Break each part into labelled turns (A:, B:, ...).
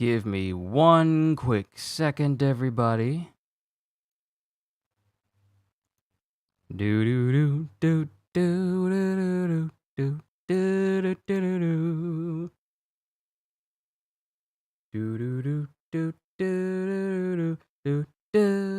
A: Give me one quick second, everybody. Do do do do do do do do do do do do do do do do do do.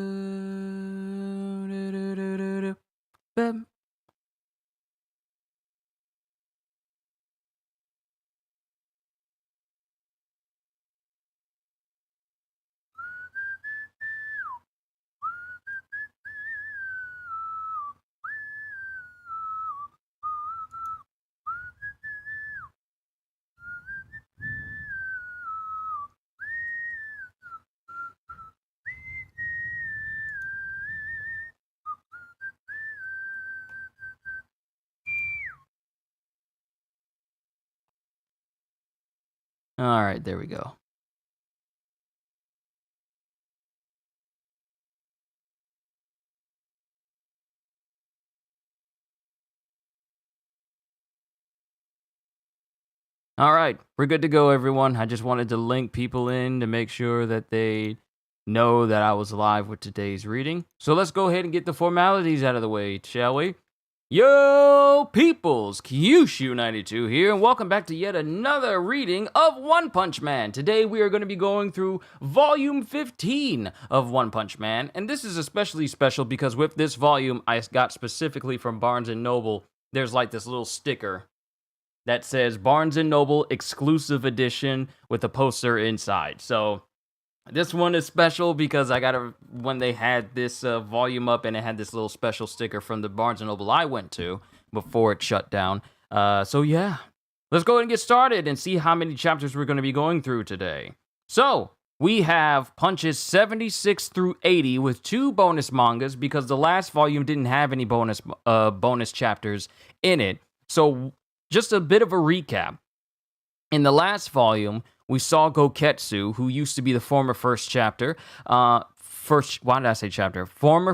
A: All right, there we go. All right, we're good to go, everyone. I just wanted to link people in to make sure that they know that I was live with today's reading. So let's go ahead and get the formalities out of the way, shall we? Yo, peoples, Kyushu92 here, and welcome back to yet another reading of One Punch Man. Today we are going to be going through volume 15 of One Punch Man, and this is especially special because with this volume I got specifically from Barnes & Noble, there's like this little sticker that says Barnes & Noble exclusive edition with a poster inside. So this one is special because I got it when they had this volume up and it had this little special sticker from the Barnes & Noble I went to before it shut down. So yeah, let's go ahead and get started and see how many chapters we're going to be going through today. So we have punches 76 through 80 with 2 bonus mangas because the last volume didn't have any bonus chapters in it. So just a bit of a recap. In the last volume, we saw Goketsu, who used to be the former first chapter, former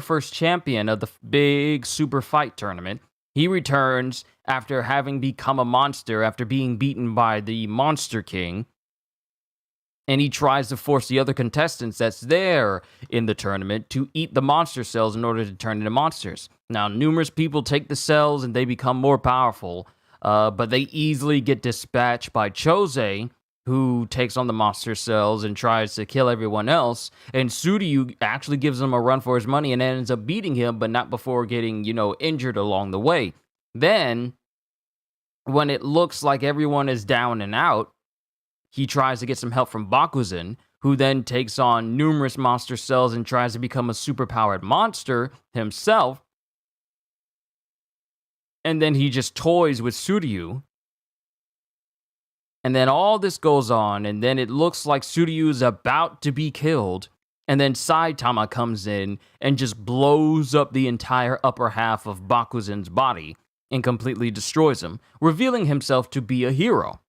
A: first champion of the big super fight tournament. He returns after having become a monster after being beaten by the Monster King. And he tries to force the other contestants that's there in the tournament to eat the monster cells in order to turn into monsters. Now, numerous people take the cells and they become more powerful. But they easily get dispatched by Chose, who takes on the monster cells and tries to kill everyone else. And Suryu actually gives him a run for his money and ends up beating him, but not before getting, injured along the way. Then, when it looks like everyone is down and out, he tries to get some help from Bakuzan, who then takes on numerous monster cells and tries to become a superpowered monster himself. And then he just toys with Suryu. And then all this goes on, and then it looks like Suryu is about to be killed. And then Saitama comes in and just blows up the entire upper half of Bakuzan's body and completely destroys him, revealing himself to be a hero.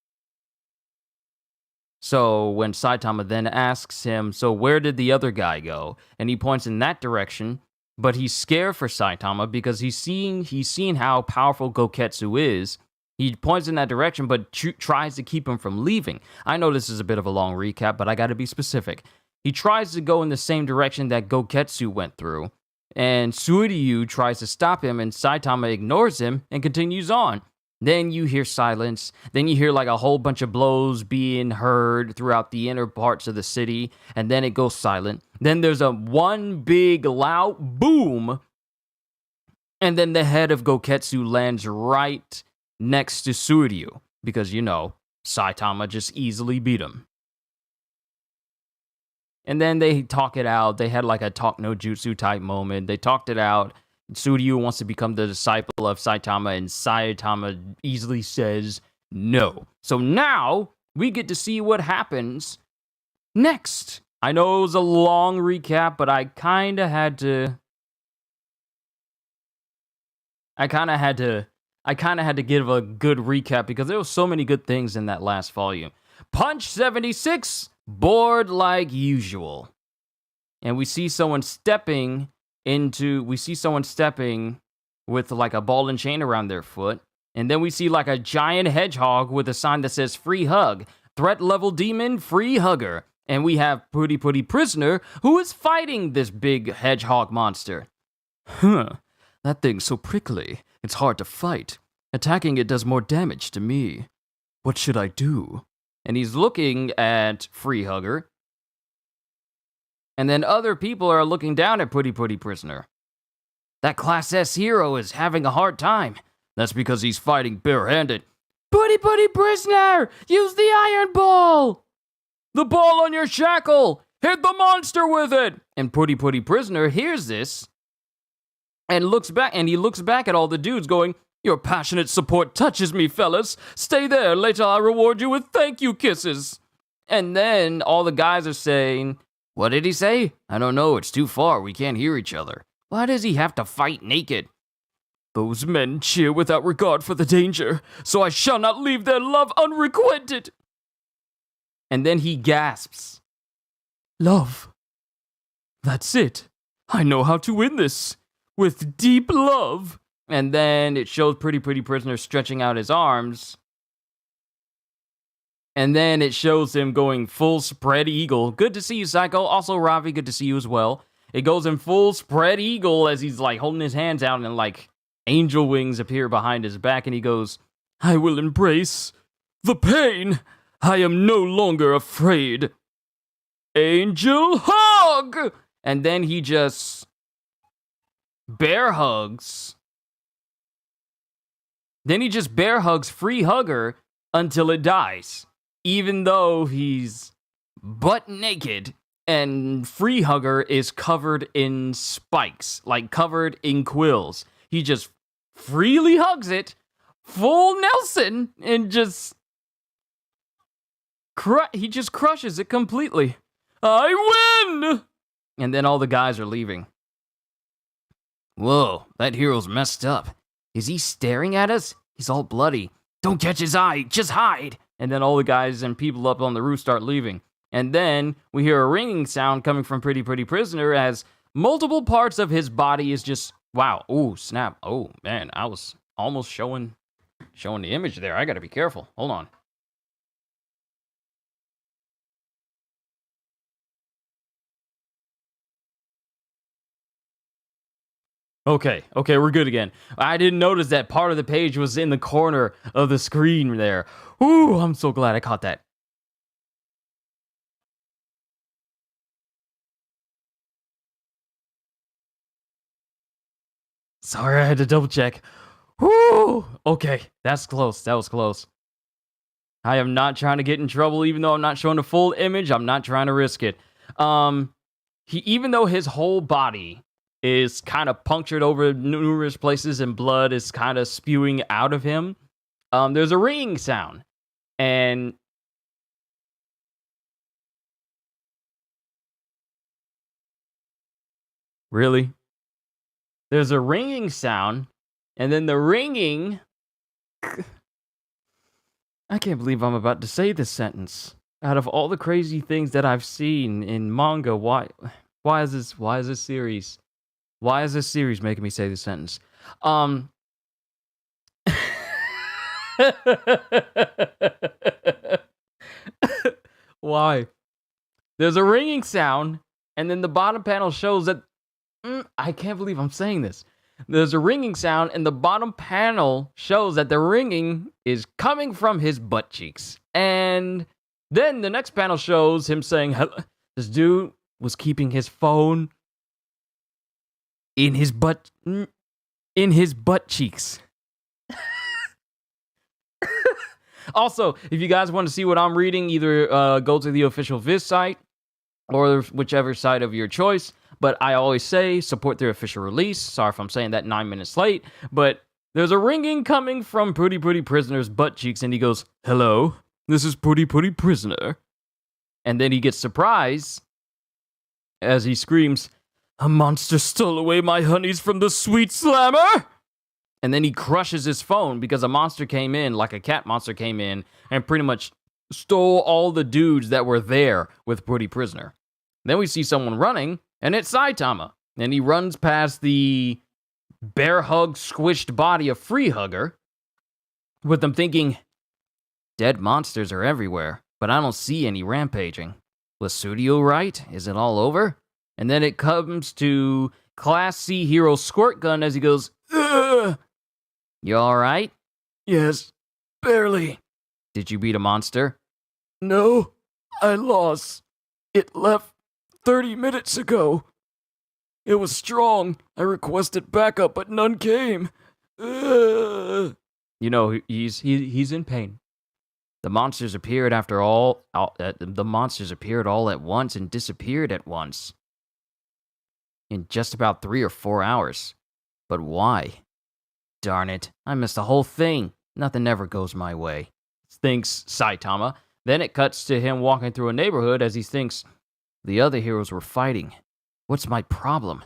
A: So when Saitama then asks him, so where did the other guy go? And he points in that direction. But he's scared for Saitama because he's seen how powerful Goketsu is. He points in that direction, but tries to keep him from leaving. I know this is a bit of a long recap, but I got to be specific. He tries to go in the same direction that Goketsu went through, and Suryu tries to stop him, and Saitama ignores him and continues on. Then you hear silence. Then you hear like a whole bunch of blows being heard throughout the inner parts of the city. And then it goes silent. Then there's a one big loud boom. And then the head of Goketsu lands right next to Suryu. Because, Saitama just easily beat him. And then they talk it out. They had like a talk no jutsu type moment. They talked it out. Suryu wants to become the disciple of Saitama, and Saitama easily says no. So now we get to see what happens next. I know it was a long recap, but I kind of had to give a good recap because there were so many good things in that last volume. Punch 76, bored like usual. And we see someone stepping with like a ball and chain around their foot. And then we see like a giant hedgehog with a sign that says free hug. threat level demon, Free Hugger. And we have Putty Putty Prisoner, who is fighting this big hedgehog monster. That thing's so prickly. It's hard to fight. Attacking it does more damage to me. What should I do? And he's looking at Free Hugger. And then other people are looking down at Putty Putty Prisoner. That Class S hero is having a hard time. That's because he's fighting barehanded. Putty Putty Prisoner! Use the iron ball! The ball on your shackle! Hit the monster with it! And Putty Putty Prisoner hears this and looks back, and he looks back at all the dudes going, your passionate support touches me, fellas. Stay there, later I'll reward you with thank you kisses. And then all the guys are saying, what did he say? I don't know, it's too far, we can't hear each other. Why does he have to fight naked? Those men cheer without regard for the danger, so I shall not leave their love unrequited. And then he gasps. Love. That's it. I know how to win this. With deep love. And then it shows Pretty Pretty Prisoner stretching out his arms. And then it shows him going full spread eagle. Good to see you, Psycho. Also, Ravi, good to see you as well. It goes in full spread eagle as he's like holding his hands out and like angel wings appear behind his back. And he goes, I will embrace the pain. I am no longer afraid. Angel hug! And then he just bear hugs. Then he just bear hugs Free Hugger until it dies. Even though he's butt naked and Free Hugger is covered in spikes, like covered in quills. He just freely hugs it, full Nelson, and just he just crushes it completely. I win! And then all the guys are leaving. Whoa, that hero's messed up. Is he staring at us? He's all bloody. Don't catch his eye, just hide. And then all the guys and people up on the roof start leaving. And then we hear a ringing sound coming from Pretty Pretty Prisoner as multiple parts of his body is just, wow, ooh, snap. Oh, man, I was almost showing the image there. I gotta be careful. Hold on. Okay, we're good again. I didn't notice that part of the page was in the corner of the screen there. Ooh, I'm so glad I caught that. Sorry, I had to double check. Ooh, okay, that's close. That was close. I am not trying to get in trouble, even though I'm not showing the full image. I'm not trying to risk it. Even though his whole body is kind of punctured over numerous places and blood is kind of spewing out of him, there's a ringing sound. And really? There's a ringing sound, and then the ringing... I can't believe I'm about to say this sentence. Out of all the crazy things that I've seen in manga, why is this series? Why is this series making me say this sentence? Why? There's a ringing sound, and then the bottom panel shows that... I can't believe I'm saying this. There's a ringing sound, and the bottom panel shows that the ringing is coming from his butt cheeks. And then the next panel shows him saying, this dude was keeping his phone in his butt cheeks. Also, if you guys want to see what I'm reading, either go to the official Viz site or whichever site of your choice. But I always say, support their official release. Sorry if I'm saying that 9 minutes late. But there's a ringing coming from Pretty Pretty Prisoner's butt cheeks. And he goes, hello, this is Pretty Pretty Prisoner. And then he gets surprised as he screams, a monster stole away my honeys from the sweet slammer. And then he crushes his phone because a monster came in, like a cat monster came in, and pretty much stole all the dudes that were there with Pretty Prisoner. Then we see someone running, and it's Saitama. And he runs past the bear hug squished body of Free Hugger, with them thinking, dead monsters are everywhere. but I don't see any rampaging. Was Studio right? Is it all over? And then it comes to Class C hero Squirt Gun as he goes, "Ugh! You alright?" "Yes, barely." "Did you beat a monster?" "No, I lost. It left 30 minutes ago. It was strong. I requested backup, but none came. Ugh." You know, he's in pain. The monsters appeared the monsters appeared all at once and disappeared at once. In just about 3 or 4 hours. But why? Darn it, I missed the whole thing. Nothing ever goes my way, thinks Saitama. Then it cuts to him walking through a neighborhood as he thinks, the other heroes were fighting. What's my problem?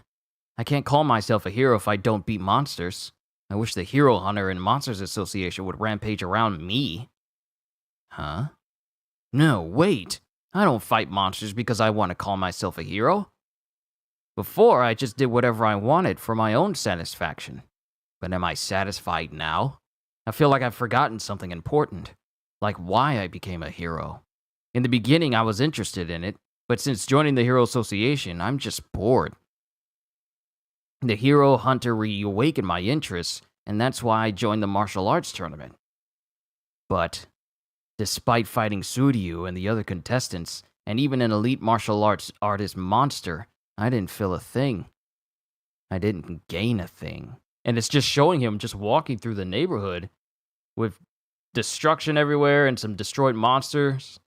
A: I can't call myself a hero if I don't beat monsters. I wish the Hero Hunter and Monsters Association would rampage around me. Huh? No, wait. I don't fight monsters because I want to call myself a hero. Before, I just did whatever I wanted for my own satisfaction. But am I satisfied now? I feel like I've forgotten something important, like why I became a hero. In the beginning, I was interested in it, but since joining the Hero Association, I'm just bored. The Hero Hunter reawakened my interest, and that's why I joined the martial arts tournament. But, despite fighting Suryu and the other contestants, and even an elite martial arts artist monster, I didn't feel a thing. I didn't gain a thing. And it's just showing him just walking through the neighborhood with destruction everywhere and some destroyed monsters.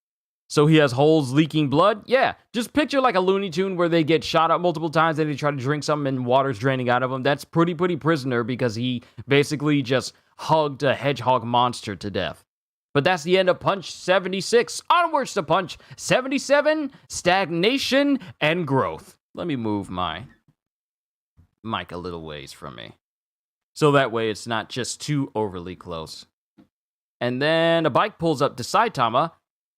A: So he has holes leaking blood? Yeah, just picture like a Looney Tune where they get shot up multiple times and they try to drink something and water's draining out of them. That's Pretty Prisoner because he basically just hugged a hedgehog monster to death. But that's the end of Punch 76. Onwards to Punch 77, stagnation and growth. Let me move my mic a little ways from me, so that way it's not just too overly close. And then a bike pulls up to Saitama,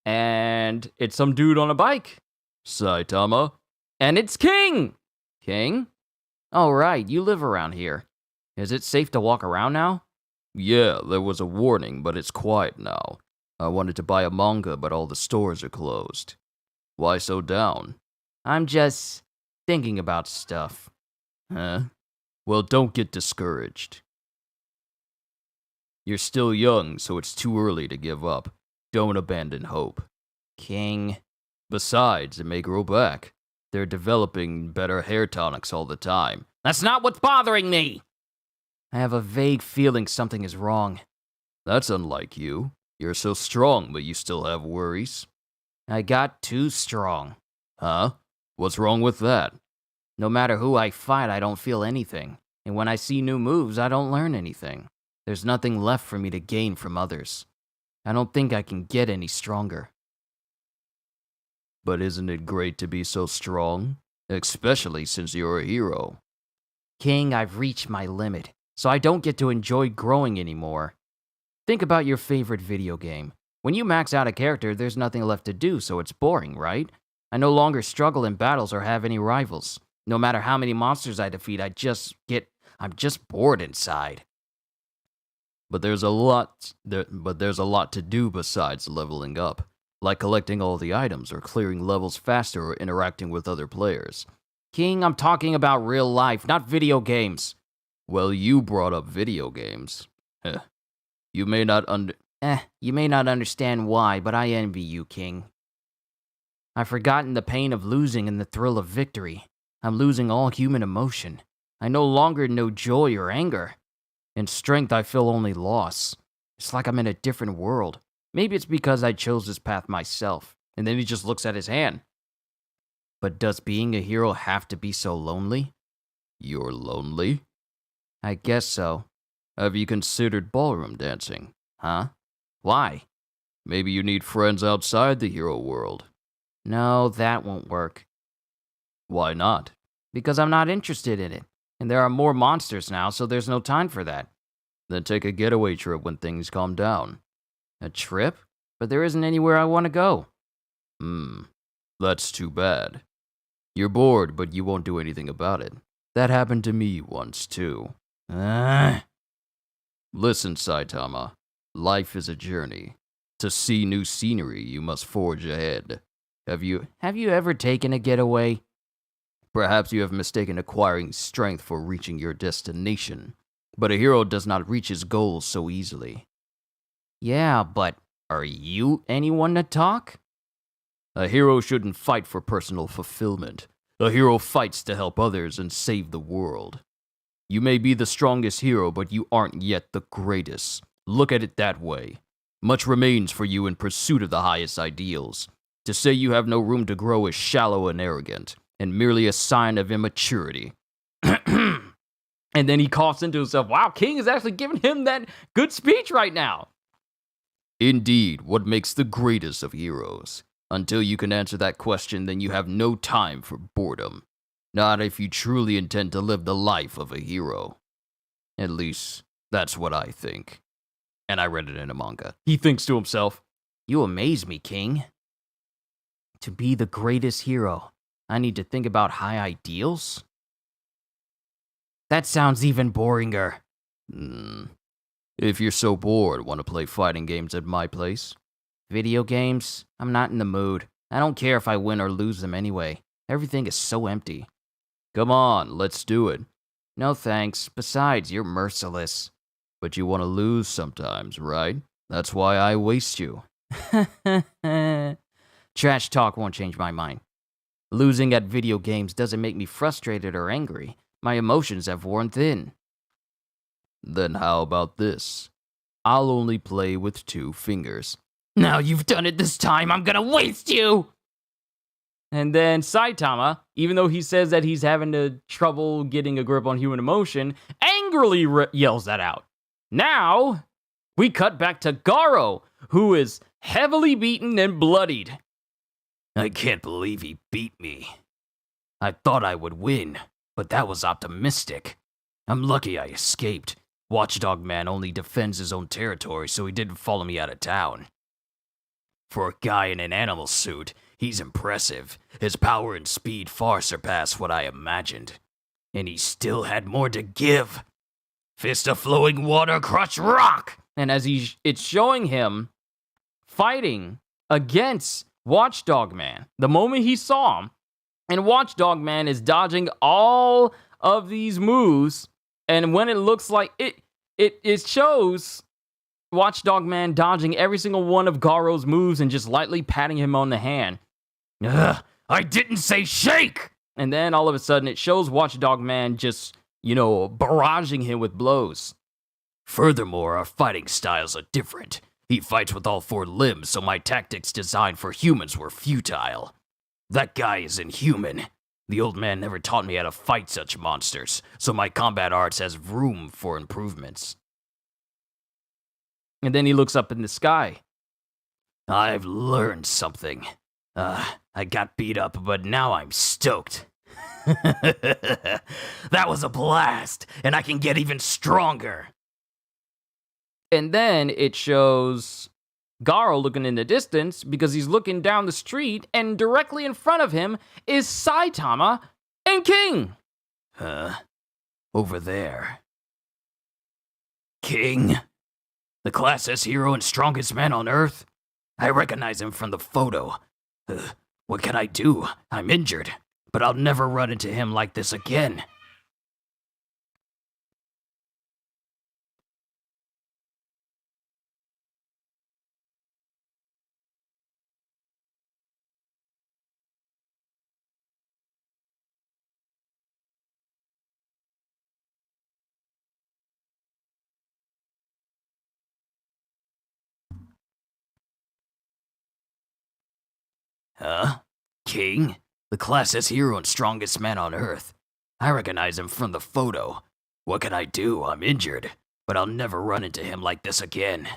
A: and it's some dude on a bike. Saitama. And it's King! King? Oh, right, you live around here. Is it safe to walk around now? Yeah, there was a warning, but it's quiet now. I wanted to buy a manga, but all the stores are closed. Why so down? I'm just thinking about stuff. Huh? Well, don't get discouraged. You're still young, so it's too early to give up. Don't abandon hope. King. Besides, it may grow back. They're developing better hair tonics all the time. That's not what's bothering me! I have a vague feeling something is wrong. That's unlike you. You're so strong, but you still have worries. I got too strong. Huh? What's wrong with that? No matter who I fight, I don't feel anything. And when I see new moves, I don't learn anything. There's nothing left for me to gain from others. I don't think I can get any stronger. But isn't it great to be so strong? Especially since you're a hero. King, I've reached my limit, so I don't get to enjoy growing anymore. Think about your favorite video game. When you max out a character, there's nothing left to do, so it's boring, right? I no longer struggle in battles or have any rivals. No matter how many monsters I defeat, I'm just bored inside. But there's a lot to do besides leveling up, like collecting all the items or clearing levels faster or interacting with other players. King, I'm talking about real life, not video games. Well, you brought up video games. You may not understand why, but I envy you, King. I've forgotten the pain of losing and the thrill of victory. I'm losing all human emotion. I no longer know joy or anger. In strength, I feel only loss. It's like I'm in a different world. Maybe it's because I chose this path myself. And then he just looks at his hand. But does being a hero have to be so lonely? You're lonely? I guess so. Have you considered ballroom dancing? Huh? Why? Maybe you need friends outside the hero world. No, that won't work. Why not? Because I'm not interested in it. And there are more monsters now, so there's no time for that. Then take a getaway trip when things calm down. A trip? But there isn't anywhere I want to go. That's too bad. You're bored, but you won't do anything about it. That happened to me once, too. Listen, Saitama. Life is a journey. To see new scenery, you must forge ahead. Have you ever taken a getaway? Perhaps you have mistaken acquiring strength for reaching your destination, but a hero does not reach his goals so easily. Yeah, but are you anyone to talk? A hero shouldn't fight for personal fulfillment. A hero fights to help others and save the world. You may be the strongest hero, but you aren't yet the greatest. Look at it that way. Much remains for you in pursuit of the highest ideals. To say you have no room to grow is shallow and arrogant, and merely a sign of immaturity. And then he coughs into himself. Wow, King is actually giving him that good speech right now. Indeed, what makes the greatest of heroes? Until you can answer that question, then you have no time for boredom. Not if you truly intend to live the life of a hero. At least, that's what I think. And I read it in a manga. He thinks to himself, you amaze me, King. To be the greatest hero, I need to think about high ideals? That sounds even boringer. If you're so bored, want to play fighting games at my place? Video games? I'm not in the mood. I don't care if I win or lose them anyway. Everything is so empty. Come on, let's do it. No thanks. Besides, you're merciless. But you want to lose sometimes, right? That's why I waste you. Trash talk won't change my mind. Losing at video games doesn't make me frustrated or angry. My emotions have worn thin. Then how about this? I'll only play with 2 fingers. Now you've done it this time, I'm gonna waste you! And then Saitama, even though he says that he's having trouble getting a grip on human emotion, angrily yells that out. Now, we cut back to Garo, who is heavily beaten and bloodied. I can't believe he beat me. I thought I would win, but that was optimistic. I'm lucky I escaped. Watchdog Man only defends his own territory, so he didn't follow me out of town. For a guy in an animal suit, he's impressive. His power and speed far surpass what I imagined. And he still had more to give. Fist of flowing water, crush rock! And as it's showing him fighting against Watchdog Man, the moment he saw him, and Watchdog Man is dodging all of these moves, and when it looks like it shows Watchdog Man dodging every single one of Garo's moves and just lightly patting him on the hand. Ugh, I didn't say shake! And then all of a sudden it shows Watchdog Man just, barraging him with blows. Furthermore, our fighting styles are different. He fights with all 4 limbs, so my tactics designed for humans were futile. That guy is inhuman. The old man never taught me how to fight such monsters, so my combat arts has room for improvements. And then he looks up in the sky. I've learned something. I got beat up, but now I'm stoked. That was a blast, and I can get even stronger. And then it shows Garo looking in the distance because he's looking down the street, and directly in front of him is Saitama and King. Over there. King? The Class S hero and strongest man on Earth? I recognize him from the photo. What can I do? I'm injured, but I'll never run into him like this again. King? The Class S hero and strongest man on Earth. I recognize him from the photo. What can I do? I'm injured, but I'll never run into him like this again.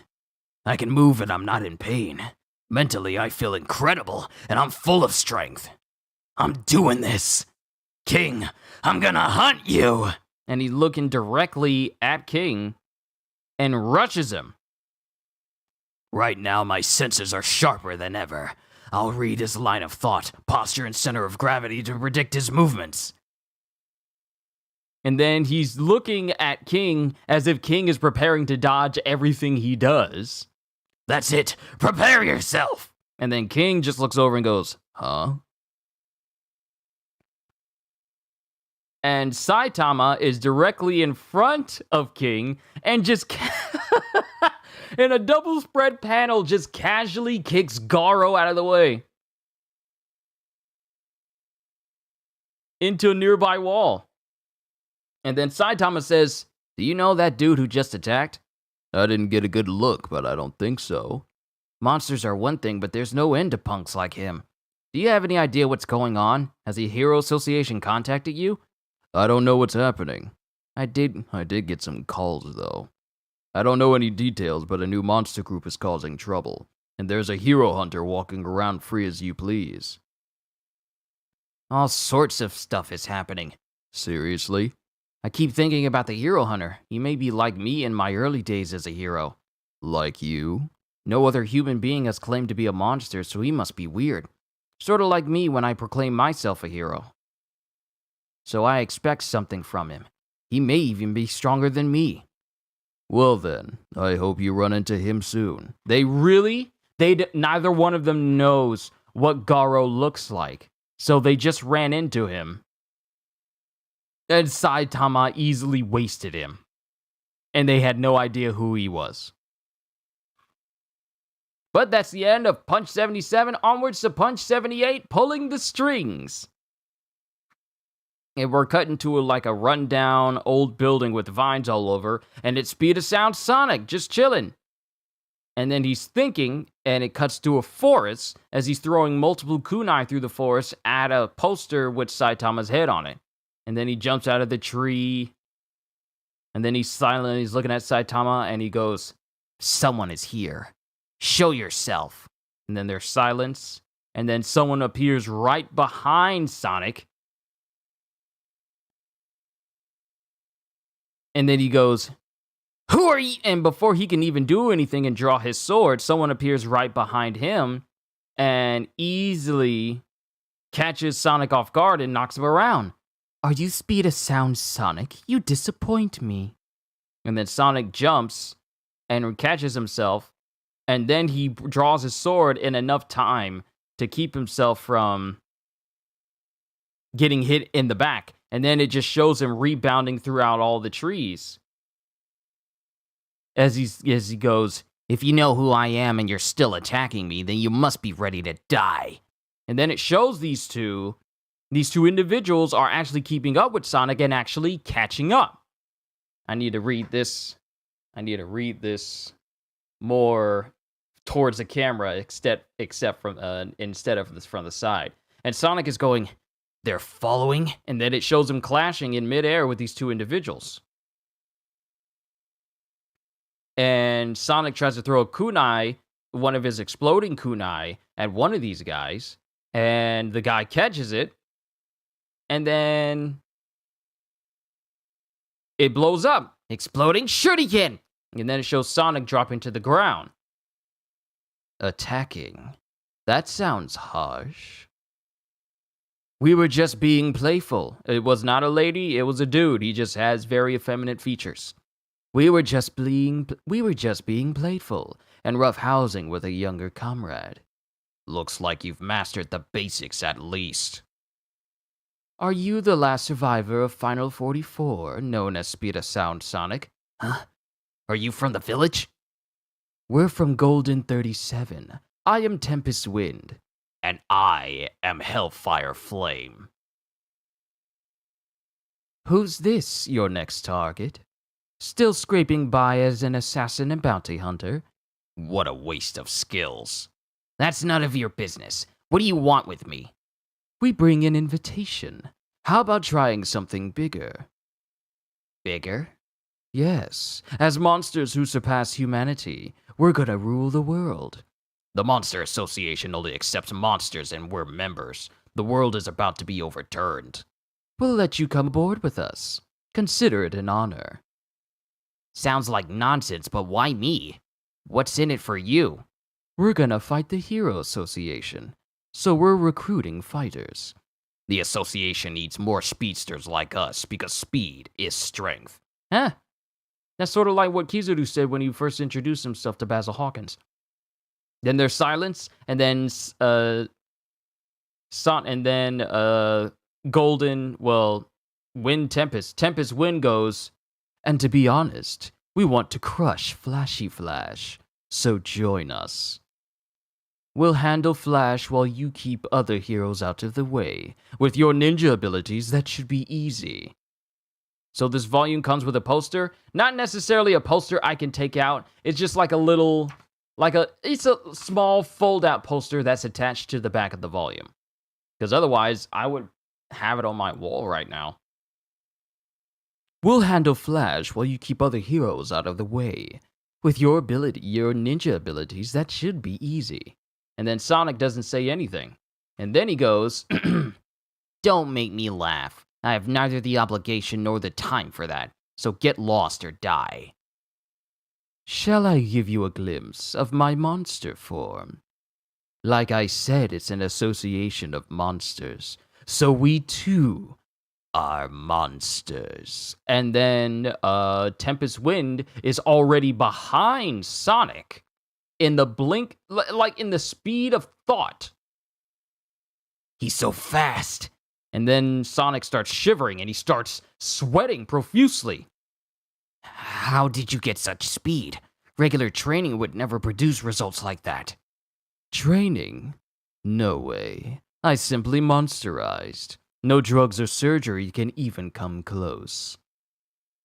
A: I can move and I'm not in pain. Mentally, I feel incredible, and I'm full of strength. I'm doing this. King, I'm gonna hunt you! And he's looking directly at King and rushes him. Right now, my senses are sharper than ever. I'll read his line of thought, posture, and center of gravity to predict his movements. And then he's looking at King as if King is preparing to dodge everything he does. That's it. Prepare yourself. And then King just looks over and goes, huh? And Saitama is directly in front of King and just in a double spread panel just casually kicks Garo out of the way into a nearby wall. And then Saitama says, do you know that dude who just attacked? I didn't get a good look, but I don't think so. Monsters are one thing, but there's no end to punks like him. Do you have any idea what's going on? Has the Hero Association contacted you? I don't know what's happening. I did get some calls, though. I don't know any details, but a new monster group is causing trouble, and there's a hero hunter walking around free as you please. All sorts of stuff is happening. Seriously? I keep thinking about the hero hunter. He may be like me in my early days as a hero. Like you? No other human being has claimed to be a monster, so he must be weird. Sort of like me when I proclaim myself a hero. So I expect something from him. He may even be stronger than me. Well then, I hope you run into him soon. Neither one of them knows what Garo looks like. So they just ran into him. And Saitama easily wasted him. And they had no idea who he was. But that's the end of Punch 77. Onwards to Punch 78, pulling the strings. And we're cut into a rundown old building with vines all over. And it's Speed of Sound Sonic, just chilling. And then he's thinking, and it cuts to a forest as he's throwing multiple kunai through the forest at a poster with Saitama's head on it. And then he jumps out of the tree. And then he's silent, he's looking at Saitama, and he goes, someone is here. Show yourself. And then there's silence. And then someone appears right behind Sonic. And then he goes, who are you? And before he can even do anything and draw his sword, someone appears right behind him and easily catches Sonic off guard and knocks him around. Are you Speed of Sound Sonic? You disappoint me. And then Sonic jumps and catches himself. And then he draws his sword in enough time to keep himself from getting hit in the back. And then it just shows him rebounding throughout all the trees. As he goes, if you know who I am and you're still attacking me, then you must be ready to die. And then it shows these two individuals are actually keeping up with Sonic and actually catching up. I need to read this more towards the camera, instead of this from the side. And Sonic is going, they're following, and then it shows him clashing in midair with these two individuals. And Sonic tries to throw a kunai, one of his exploding kunai, at one of these guys, and the guy catches it, and then it blows up. Exploding shuriken! And then it shows Sonic dropping to the ground. Attacking. That sounds harsh. We were just being playful. It was not a lady, it was a dude. He just has very effeminate features. We were just being playful and roughhousing with a younger comrade. Looks like you've mastered the basics at least. Are you the last survivor of Final 44, known as Speed of Sound Sonic? Huh? Are you from the village? We're from Golden 37. I am Tempest Wind. And I am Hellfire Flame. Who's this, your next target? Still scraping by as an assassin and bounty hunter? What a waste of skills. That's none of your business. What do you want with me? We bring an invitation. How about trying something bigger? Bigger? Yes. As monsters who surpass humanity, we're gonna rule the world. The Monster Association only accepts monsters and we're members. The world is about to be overturned. We'll let you come aboard with us. Consider it an honor. Sounds like nonsense, but why me? What's in it for you? We're gonna fight the Hero Association, so we're recruiting fighters. The association needs more speedsters like us because speed is strength. Huh? That's sort of like what Kizaru said when he first introduced himself to Basil Hawkins. Then there's silence, and then golden, wind tempest. Tempest wind goes, and to be honest, we want to crush Flashy Flash, so join us. We'll handle Flash while you keep other heroes out of the way. With your ninja abilities, that should be easy. So this volume comes with a poster. Not necessarily a poster I can take out. It's just like it's a small fold-out poster that's attached to the back of the volume. Because otherwise, I would have it on my wall right now. We'll handle Flash while you keep other heroes out of the way. With your ninja abilities, that should be easy. And then Sonic doesn't say anything. And then he goes, Don't make me laugh. I have neither the obligation nor the time for that, so get lost or die. Shall I give you a glimpse of my monster form? Like I said, it's an association of monsters, so we too are monsters. And then Tempest Wind is already behind Sonic in the blink, like in the speed of thought. He's so fast. And then Sonic starts shivering and he starts sweating profusely. How did you get such speed? Regular training would never produce results like that. Training? No way. I simply monsterized. No drugs or surgery can even come close.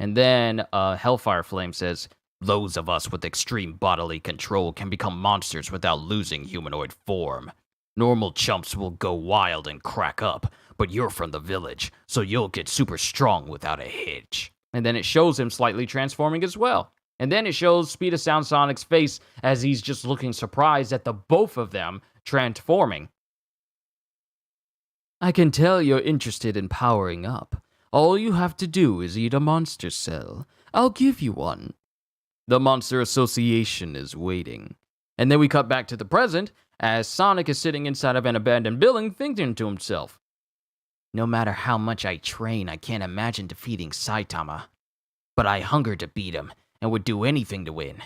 A: And then Hellfire Flame says, Those of us with extreme bodily control can become monsters without losing humanoid form. Normal chumps will go wild and crack up, but you're from the village, so you'll get super strong without a hitch. And then it shows him slightly transforming as well. And then it shows Speed of Sound Sonic's face as he's just looking surprised at the both of them transforming. I can tell you're interested in powering up. All you have to do is eat a monster cell. I'll give you one. The Monster Association is waiting. And then we cut back to the present, as Sonic is sitting inside of an abandoned building thinking to himself. No matter how much I train, I can't imagine defeating Saitama. But I hunger to beat him, and would do anything to win.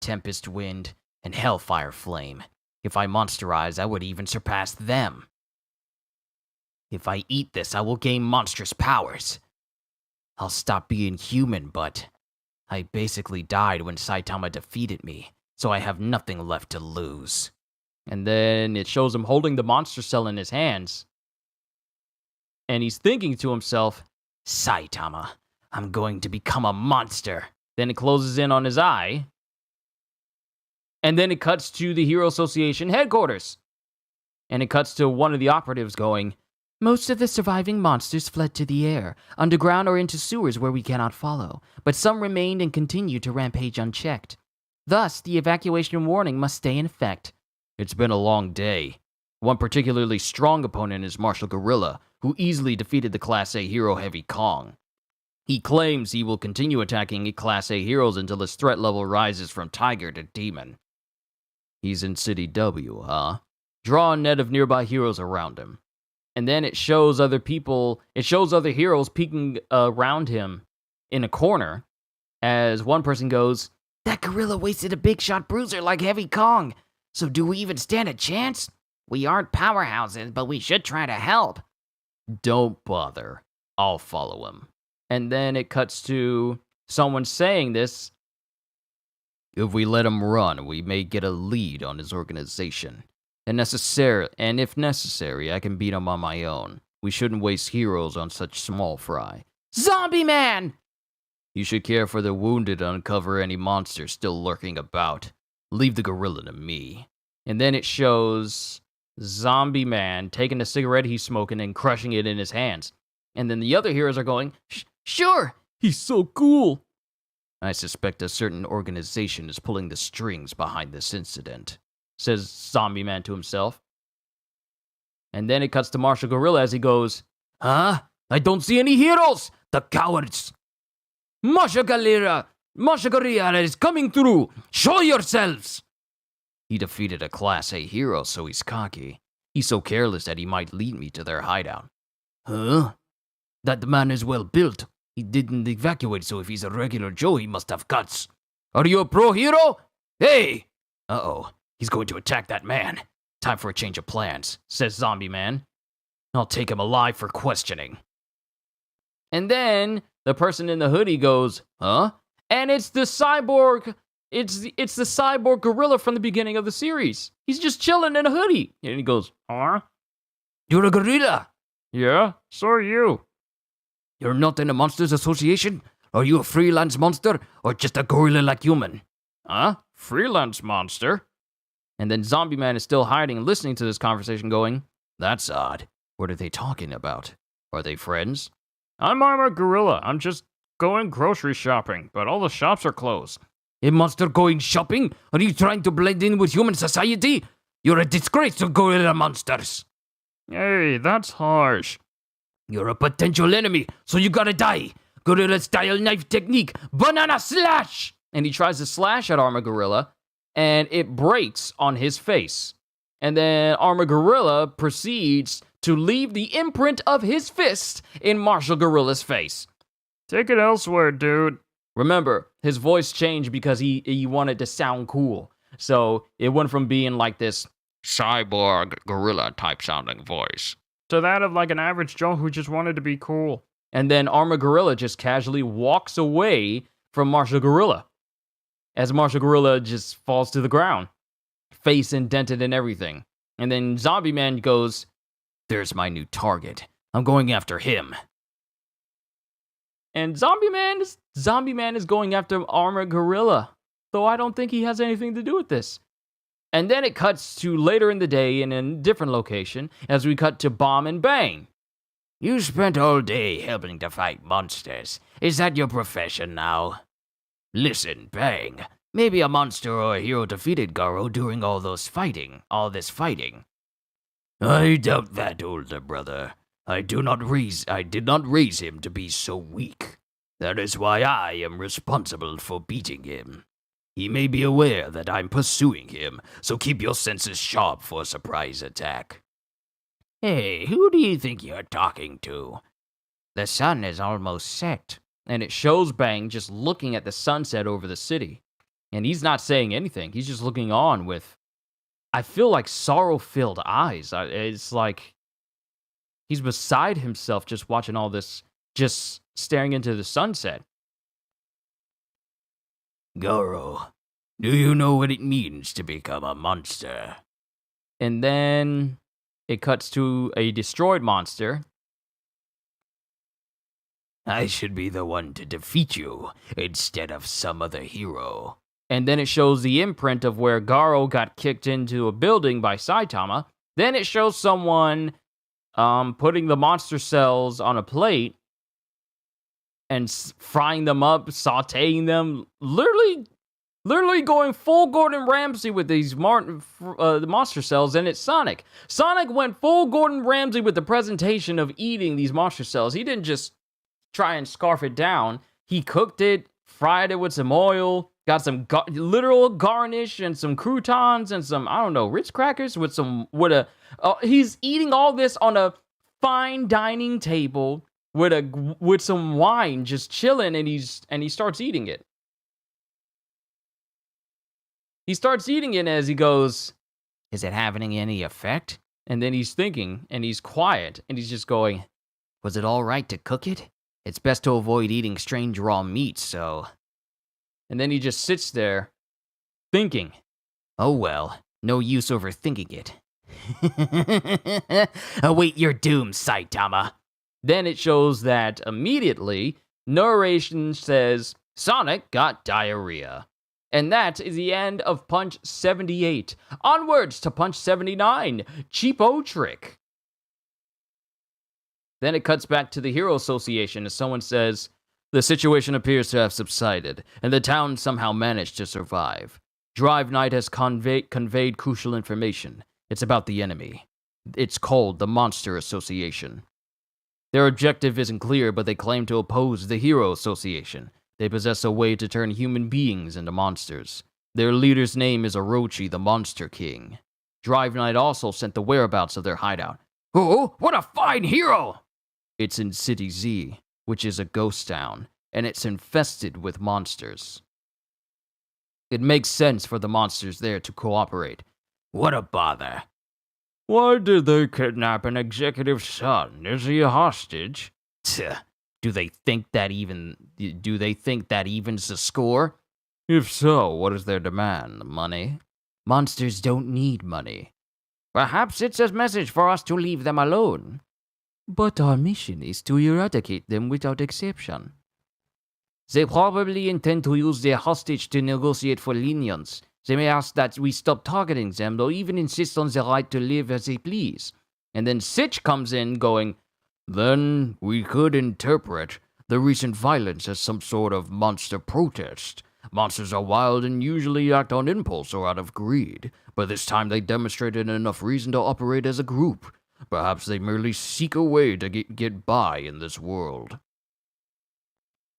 A: Tempest Wind and Hellfire Flame. If I monsterize, I would even surpass them. If I eat this, I will gain monstrous powers. I'll stop being human, but I basically died when Saitama defeated me, so I have nothing left to lose. And then it shows him holding the monster cell in his hands. And he's thinking to himself, Saitama, I'm going to become a monster. Then it closes in on his eye. And then it cuts to the Hero Association headquarters. And it cuts to one of the operatives going, Most of the surviving monsters fled to the air, underground or into sewers where we cannot follow, but some remained and continue to rampage unchecked. Thus, the evacuation warning must stay in effect. It's been a long day. One particularly strong opponent is Martial Gorilla, who easily defeated the Class A hero Heavy Kong. He claims he will continue attacking Class A heroes until his threat level rises from Tiger to Demon. He's in City W, huh? Draw a net of nearby heroes around him. And then it shows other heroes peeking around him in a corner, as one person goes, That gorilla wasted a big shot bruiser like Heavy Kong. So do we even stand a chance? We aren't powerhouses, but we should try to help. Don't bother. I'll follow him. And then it cuts to someone saying this. If we let him run, we may get a lead on his organization. And if necessary, I can beat him on my own. We shouldn't waste heroes on such small fry. Zombie Man! You should care for the wounded and uncover any monsters still lurking about. Leave the gorilla to me. And then it shows Zombie Man taking a cigarette he's smoking and crushing it in his hands. And then the other heroes are going, Sure, he's so cool. I suspect a certain organization is pulling the strings behind this incident, says Zombie Man to himself. And then it cuts to Martial Gorilla as he goes, Huh? I don't see any heroes! The cowards! Martial Gorilla is coming through! Show yourselves! He defeated a Class A hero, so he's cocky. He's so careless that he might lead me to their hideout. Huh? That man is well built. He didn't evacuate, so if he's a regular Joe, he must have guts. Are you a pro hero? Hey! Uh-oh. He's going to attack that man. Time for a change of plans, says Zombie Man. I'll take him alive for questioning. And then the person in the hoodie goes, huh? And it's the cyborg. It's the cyborg gorilla from the beginning of the series. He's just chilling in a hoodie. And he goes, huh? You're a gorilla. Yeah, so are you. You're not in a Monsters Association? Are you a freelance monster or just a gorilla-like human? Huh? Freelance monster? And then Zombie Man is still hiding and listening to this conversation going, that's odd. What are they talking about? Are they friends? I'm a gorilla. I'm just going grocery shopping, but all the shops are closed. A monster going shopping? Are you trying to blend in with human society? You're a disgrace to gorilla monsters. Hey, that's harsh. You're a potential enemy, so you gotta die. Gorilla-style knife technique, banana slash! And he tries to slash at Armor Gorilla, and it breaks on his face. And then Armor Gorilla proceeds to leave the imprint of his fist in Marshall Gorilla's face. Take it elsewhere, dude. Remember, his voice changed because he wanted to sound cool. So it went from being like this cyborg gorilla type sounding voice to that of like an average Joe who just wanted to be cool. And then Armor Gorilla just casually walks away from Marshall Gorilla as Marshall Gorilla just falls to the ground, face indented and everything. And then Zombie Man goes, there's my new target. I'm going after him. And Zombie Man is going after Armor Gorilla, though I don't think he has anything to do with this. And then it cuts to later in the day in a different location as we cut to Bomb and Bang. You spent all day helping to fight monsters. Is that your profession now? Listen, Bang. Maybe a monster or a hero defeated Garo during all this fighting. I doubt that, older brother. I did not raise him to be so weak. That is why I am responsible for beating him. He may be aware that I'm pursuing him, so keep your senses sharp for a surprise attack. Hey, who do you think you're talking to? The sun is almost set. And it shows Bang just looking at the sunset over the city. And he's not saying anything. He's just looking on with, I feel like, sorrow-filled eyes. It's like he's beside himself just watching all this, just staring into the sunset. Goro, do you know what it means to become a monster? And then it cuts to a destroyed monster. I should be the one to defeat you instead of some other hero. And then it shows the imprint of where Garo got kicked into a building by Saitama. Then it shows someone putting the monster cells on a plate and frying them up, sauteing them, literally going full Gordon Ramsay with these the monster cells, and it's Sonic. Sonic went full Gordon Ramsay with the presentation of eating these monster cells. He didn't just try and scarf it down. He cooked it, fried it with some oil, got some literal garnish and some croutons and some, I don't know, Ritz crackers he's eating all this on a fine dining table with some wine, just chilling, and he starts eating it. He starts eating it as he goes, is it having any effect? And then he's thinking, and he's quiet, and he's just going, was it all right to cook it? It's best to avoid eating strange raw meat, so... And then he just sits there, thinking, oh well, no use overthinking it. Await your doom, Saitama. Then it shows that immediately, narration says, Sonic got diarrhea. And that is the end of Punch 78. Onwards to Punch 79, Cheapo Trick. Then it cuts back to the Hero Association as someone says, the situation appears to have subsided, and the town somehow managed to survive. Drive Knight has conveyed crucial information. It's about the enemy. It's called the Monster Association. Their objective isn't clear, but they claim to oppose the Hero Association. They possess a way to turn human beings into monsters. Their leader's name is Orochi, the Monster King. Drive Knight also sent the whereabouts of their hideout. Oh, what a fine hero! It's in City Z, which is a ghost town, and it's infested with monsters. It makes sense for the monsters there to cooperate.
B: What a bother.
C: Why did they kidnap an executive's son? Is he a hostage?
A: Tch, do they think that evens the score?
C: If so, what is their demand? Money?
A: Monsters don't need money.
B: Perhaps it's a message for us to leave them alone.
A: But our mission is to eradicate them without exception.
B: They probably intend to use their hostage to negotiate for lenience. They may ask that we stop targeting them, or even insist on the right to live as they please.
A: And then Sitch comes in going,
C: then we could interpret the recent violence as some sort of monster protest. Monsters are wild and usually act on impulse or out of greed, but this time they demonstrated enough reason to operate as a group. Perhaps they merely seek a way to get by in this world.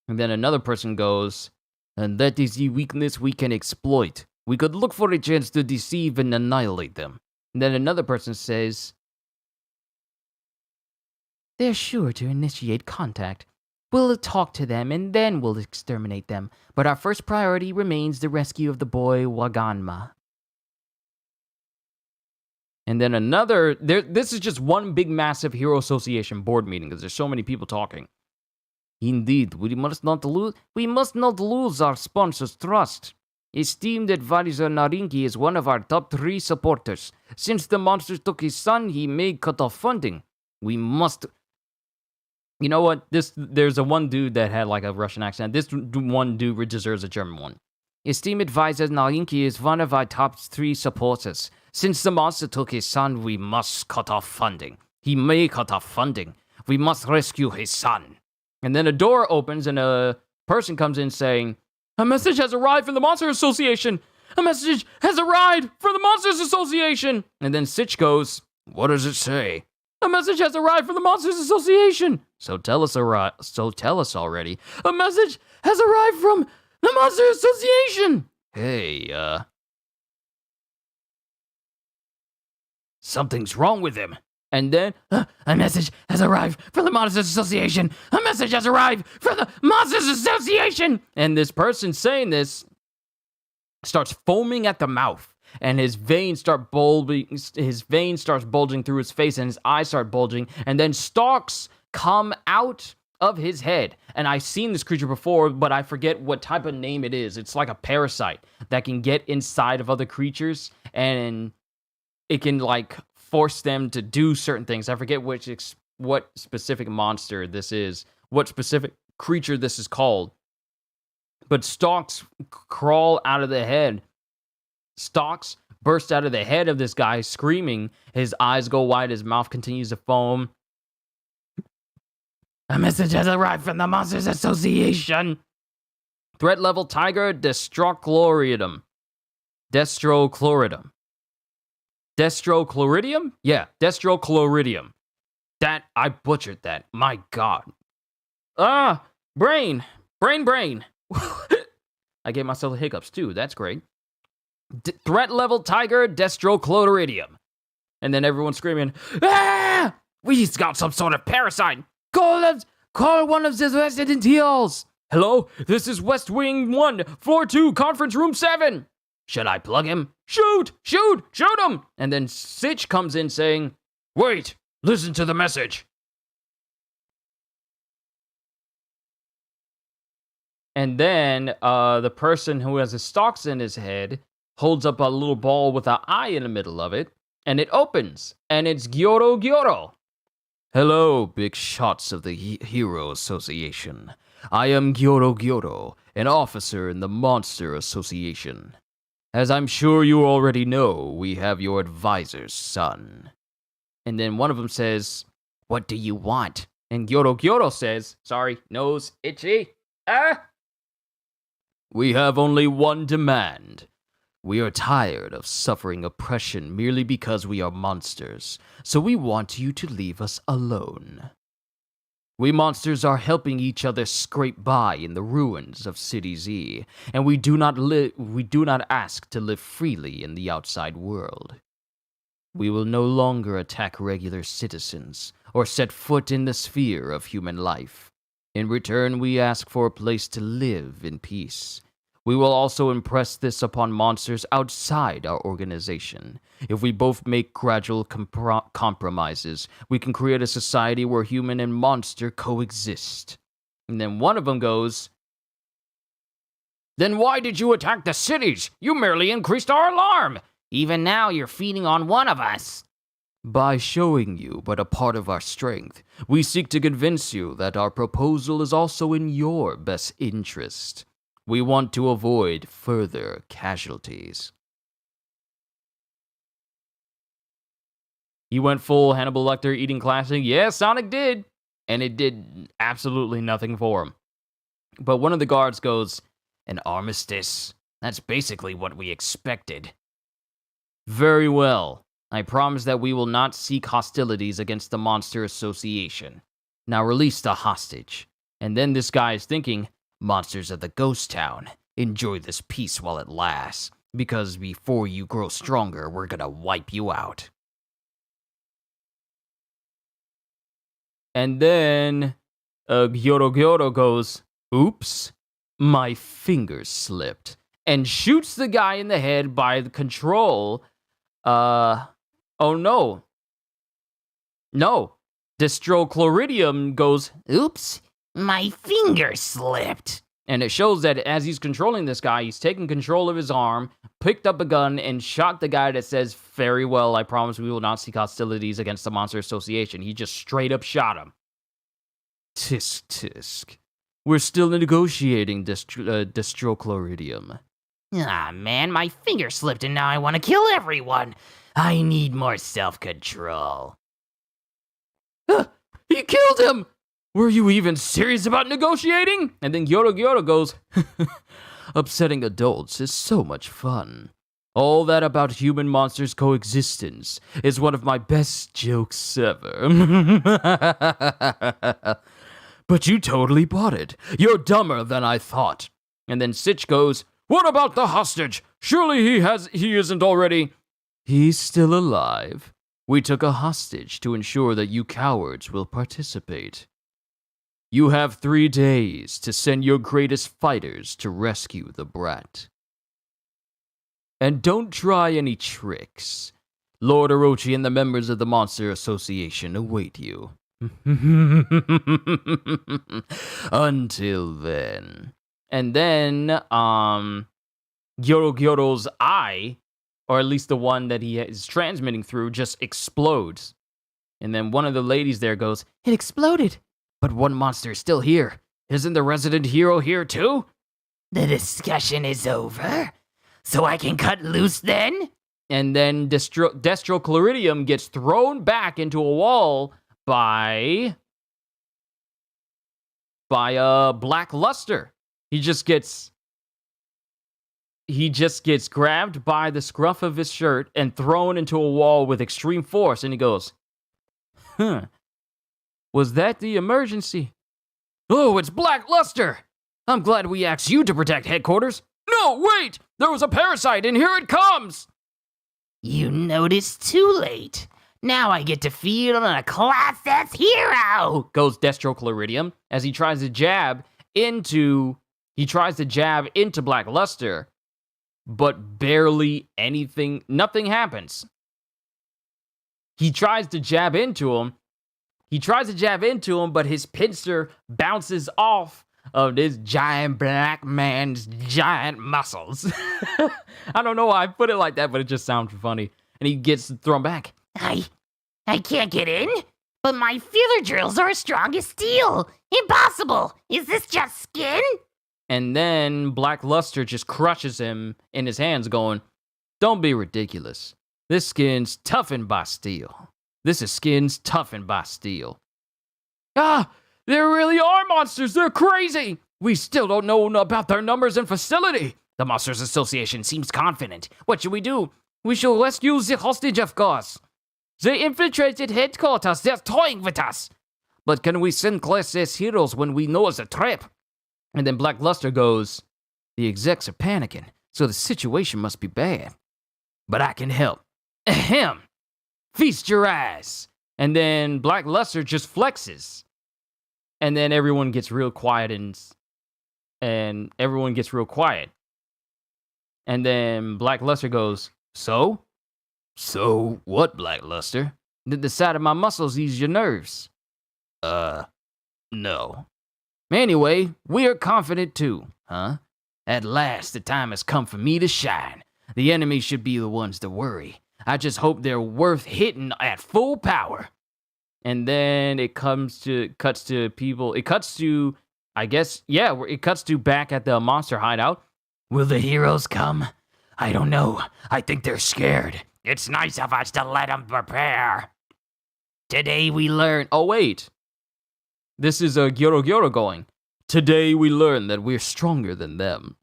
A: And then another person goes,
B: and that is the weakness we can exploit. We could look for a chance to deceive and annihilate them.
A: And then another person says, they're sure to initiate contact. We'll talk to them and then we'll exterminate them. But our first priority remains the rescue of the boy Waganma. And then this is just one big massive Hero Association board meeting because there's so many people talking.
B: Indeed, we must not lose our sponsor's trust. Esteemed advisor Narinki is one of our top 3 supporters. Since the monster took his son, he may cut off funding. We must...
A: You know what? There's a one dude that had like a Russian accent. This one dude deserves a German one.
B: Esteemed advisor Narinki is one of our top 3 supporters. Since the monster took his son, we must cut off funding. He may cut off funding. We must rescue his son.
A: And then a door opens and a person comes in saying, a message has arrived from the Monster Association! A message has arrived from the Monsters Association! And then Sitch goes,
C: what does it say?
A: A message has arrived from the Monsters Association!
C: So tell us already.
A: A message has arrived from the Monster Association!
C: Hey,
B: something's wrong with him.
A: And then,
B: a message has arrived from the Monsters Association! A message has arrived from the Monsters Association!
A: And this person saying this starts foaming at the mouth. And his veins starts bulging through his face, and his eyes start bulging. And then stalks come out of his head. And I've seen this creature before, but I forget what type of name it is. It's like a parasite that can get inside of other creatures, and it can like force them to do certain things. I forget what specific monster this is, what specific creature this is called. But stalks crawl out of the head. Stalks burst out of the head of this guy screaming. His eyes go wide, his mouth continues to foam.
B: A message has arrived from the Monsters Association.
A: Threat level Tiger Destrochloridium. Destrochloridium? Yeah, Destrochloridium. That, I butchered that. My God. Brain. I gave myself the hiccups too. That's great. Threat level Tiger Destrochloridium. And then everyone's screaming, ah!
B: We've got some sort of parasite. Call one of the resident heels.
A: Hello, this is West Wing 1, Floor 2, Conference Room 7.
B: Should I plug him?
A: Shoot him! And then Sitch comes in saying,
C: wait, listen to the message.
A: And then the person who has the stalks in his head holds up a little ball with an eye in the middle of it, and it opens, and it's Gyoro.
C: Hello, big shots of the Hero Association. I am Gyoro, an officer in the Monster Association. As I'm sure you already know, we have your advisor's son.
A: And then one of them says, what do you want? And Gyoro says, sorry, nose itchy.
C: We have only one demand. We are tired of suffering oppression merely because we are monsters, so we want you to leave us alone. We monsters are helping each other scrape by in the ruins of City Z, and we do not ask to live freely in the outside world. We will no longer attack regular citizens or set foot in the sphere of human life. In return, we ask for a place to live in peace. We will also impress this upon monsters outside our organization. If we both make gradual compromises, we can create a society where human and monster coexist. And then one of them goes,
B: "Then why did you attack the cities? You merely increased our alarm. Even now, you're feeding on one of us."
C: by showing you but a part of our strength, we seek to convince you that our proposal is also in your best interest. We want to avoid further casualties.
A: He went full Hannibal Lecter eating classic. Yeah, Sonic did. And it did absolutely nothing for him. But one of the guards goes,
B: "An armistice? That's basically what we expected."
A: "Very well. I promise that we will not seek hostilities against the Monster Association. Now release the hostage." And then this guy is thinking,
B: "Monsters of the ghost town, enjoy this peace while it lasts, because before you grow stronger, we're gonna wipe you out."
A: And then Gyoro goes, "Oops, my fingers slipped," and shoots the guy in the head by the control. Oh no. No. Destrochloridium goes,
B: "Oops, my fingers slipped."
A: and it shows that as he's controlling this guy, he's taking control of his arm, picked up a gun, and shot the guy that says, "Very well, I promise we will not seek hostilities against the Monster Association." He just straight up shot him. Tisk tisk. We're still negotiating, Destrochloridium.
B: "Ah, man, my finger slipped and now I want to kill everyone. I need more self-control."
A: He killed him! Were you even serious about negotiating? And then Gyoro goes,
C: Upsetting adults is so much fun. All that about human monsters coexistence is one of my best jokes ever. But you totally bought it. You're dumber than I thought.
A: And then Sitch goes, "What about the hostage? Surely he isn't already..."
C: He's still alive. We took a hostage to ensure that you cowards will participate. You have 3 days to send your greatest fighters to rescue the brat. And don't try any tricks. Lord Orochi and the members of the Monster Association await you. Until then.
A: And then, Gyoro's eye, or at least the one that he is transmitting through, just explodes. And then one of the ladies there goes,
B: "It exploded. But one monster is still here. Isn't the resident hero here too?" "The discussion is over. So I can cut loose then?"
A: And then Destrochloridium gets thrown back into a wall by Black Luster. He just gets grabbed by the scruff of his shirt and thrown into a wall with extreme force, and he goes, "Was that the emergency?"
B: "Oh, it's Black Luster! I'm glad we asked you to protect headquarters."
A: "No, wait! There was a parasite, and here it comes!"
B: "You noticed too late. Now I get to feed on a class S hero,"
A: goes Destrochloridium as he tries to jab into Black Luster, but barely nothing happens. He tries to jab into him, but his pincer bounces off of this giant black man's giant muscles. I don't know why I put it like that, but it just sounds funny. And he gets thrown back.
B: I can't get in, but my feeler drills are as strong as steel. Impossible. Is this just skin?
A: And then Black Luster just crushes him in his hands, going, "Don't be ridiculous. This skin's toughened by steel. Skin's toughened by steel." "Ah, there really are monsters. They're crazy. We still don't know about their numbers and facility.
B: The Monsters Association seems confident. What should we do?"
A: "We shall rescue the hostage, of course. They infiltrated headquarters. They're toying with us. But can we send Class S heroes when we know it's a trap?" And then Black Luster goes, "The execs are panicking, so the situation must be bad. But I can help. Ahem. Feast your eyes." And then Black Luster just flexes. And then everyone gets real quiet and everyone gets real quiet. And then Black Luster goes, so?
C: So, what, Black Luster?
B: Did the side of my muscles ease your nerves?
C: No.
B: Anyway, we are confident too.
C: Huh?
B: At last, the time has come for me to shine. The enemy should be the ones to worry. I just hope they're worth hitting at full power.
A: And then it cuts to people. It cuts to, I guess, yeah, it cuts to back at the monster hideout.
B: Will the heroes come? I don't know. I think they're scared. It's nice of us to let them prepare. Today we learn.
A: Oh, wait. This is a Gyoro going.
C: Today we learn that we're stronger than them.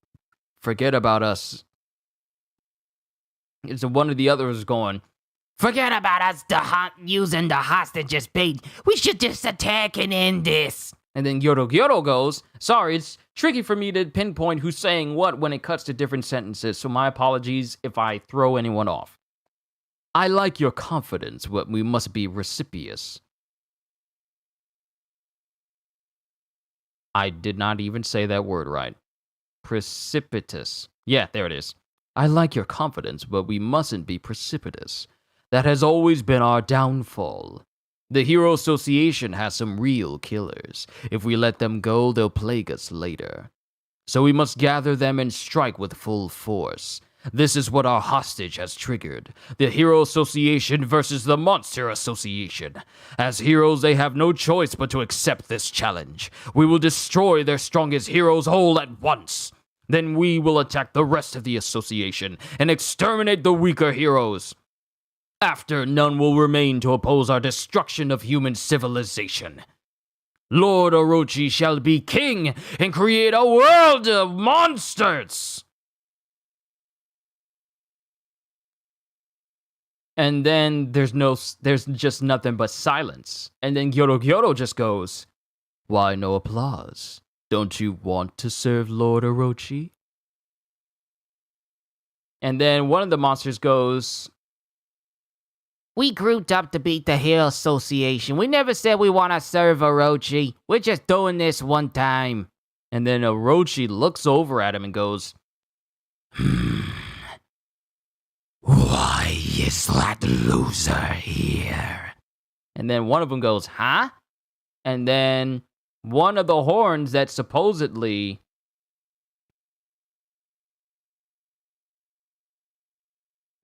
C: Forget about us.
A: It's one of the others going,
B: forget about us using the hostage as bait. We should just attack and end this.
A: And then Gyoro goes, sorry, it's tricky for me to pinpoint who's saying what when it cuts to different sentences, so my apologies if I throw anyone off.
C: I like your confidence, but we must be recipious.
A: I did not even say that word right. Precipitous. Yeah, there it is.
C: I like your confidence, but we mustn't be precipitous. That has always been our downfall. The Hero Association has some real killers. If we let them go, they'll plague us later. So we must gather them and strike with full force. This is what our hostage has triggered. The Hero Association versus the Monster Association. As heroes, they have no choice but to accept this challenge. We will destroy their strongest heroes whole at once. Then we will attack the rest of the association and exterminate the weaker heroes. After, none will remain to oppose our destruction of human civilization. Lord Orochi shall be king and create a world of monsters. And then there's just nothing but silence. And then Gyoro just goes, why no applause? Don't you want to serve Lord Orochi?
A: And then one of the monsters goes,
B: we grouped up to beat the Hero Association. We never said we want to serve Orochi. We're just doing this one time.
A: And then Orochi looks over at him and goes,
B: why is that loser here?
A: And then one of them goes, huh? And then one of the horns that supposedly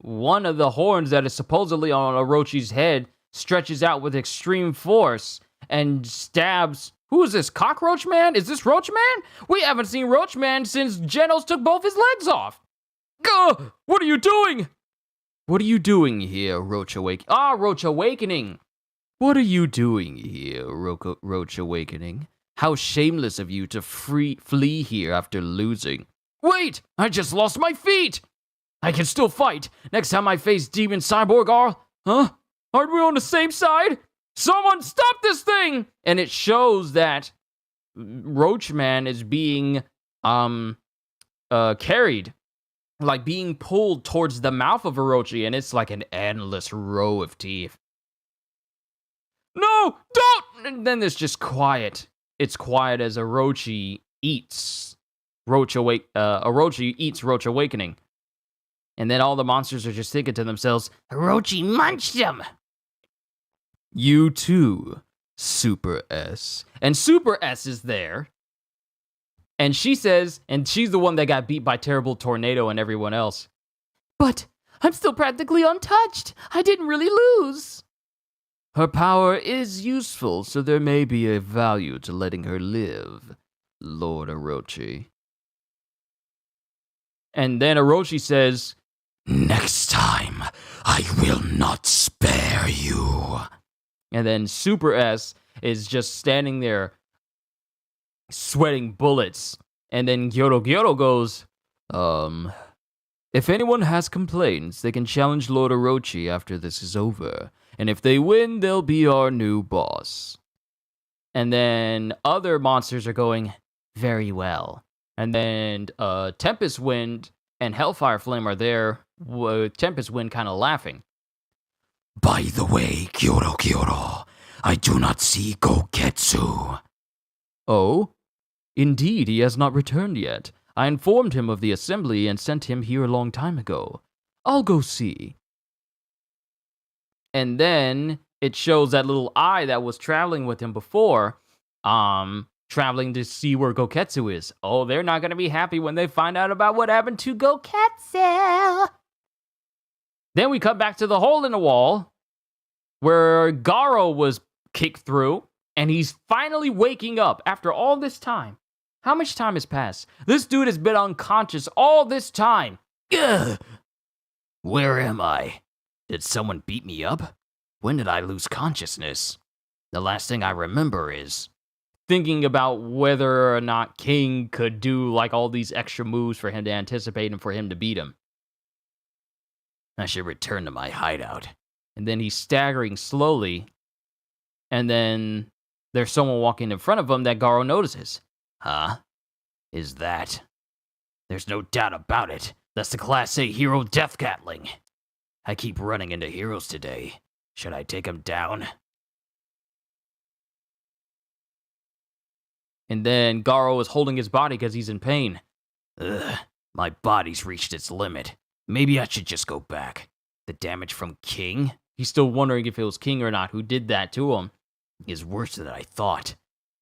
A: on Orochi's head stretches out with extreme force and stabs. Who is this? Cockroach Man? Is this Roach Man? We haven't seen Roach Man since Genos took both his legs off. Gah! What are you doing?
C: What are you doing here, Roach Awakening?
A: Ah, Roach Awakening.
C: What are you doing here, Roach Awakening? How shameless of you to flee here after losing.
A: Wait! I just lost my feet! I can still fight. Next time I face Demon Cyborg, huh? Aren't we on the same side? Someone stop this thing! And it shows that Roach Man is being carried, like being pulled towards the mouth of Orochi, and it's like an endless row of teeth. No, don't! And then there's just quiet. It's quiet as Orochi eats Orochi eats Roach Awakening. And then all the monsters are just thinking to themselves,
B: Orochi munched him!
C: You too, Super S.
A: And Super S is there. And she says, and she's the one that got beat by Terrible Tornado and everyone else.
B: But I'm still practically untouched. I didn't really lose.
C: Her power is useful, so there may be a value to letting her live, Lord Orochi.
A: And then Orochi says,
B: next time, I will not spare you.
A: And then Super S is just standing there, sweating bullets. And then Gyoro goes,
C: if anyone has complaints, they can challenge Lord Orochi after this is over. And if they win, they'll be our new boss.
A: And then other monsters are going, very well. And then Tempest Wind and Hellfire Flame are there, Tempest Wind kind of laughing.
B: By the way, Gyoro, I do not see Goketsu.
C: Oh? Indeed, he has not returned yet. I informed him of the assembly and sent him here a long time ago. I'll go see.
A: And then it shows that little eye that was traveling with him before, traveling to see where Goketsu is. Oh, they're not going to be happy when they find out about what happened to Goketsu. Then we cut back to the hole in the wall where Garo was kicked through, and he's finally waking up after all this time. How much time has passed? This dude has been unconscious all this time.
C: Ugh. Where am I? Did someone beat me up? When did I lose consciousness? The last thing I remember is
A: thinking about whether or not King could do like all these extra moves for him to anticipate and for him to beat him.
C: I should return to my hideout.
A: And then he's staggering slowly, and then there's someone walking in front of him that Garo notices.
C: Huh? Is that? There's no doubt about it. That's the Class A hero Death Gatling. I keep running into heroes today. Should I take him down?
A: And then Garo is holding his body because he's in pain.
C: Ugh, my body's reached its limit. Maybe I should just go back. The damage from King?
A: He's still wondering if it was King or not who did that to him.
C: Is worse than I thought.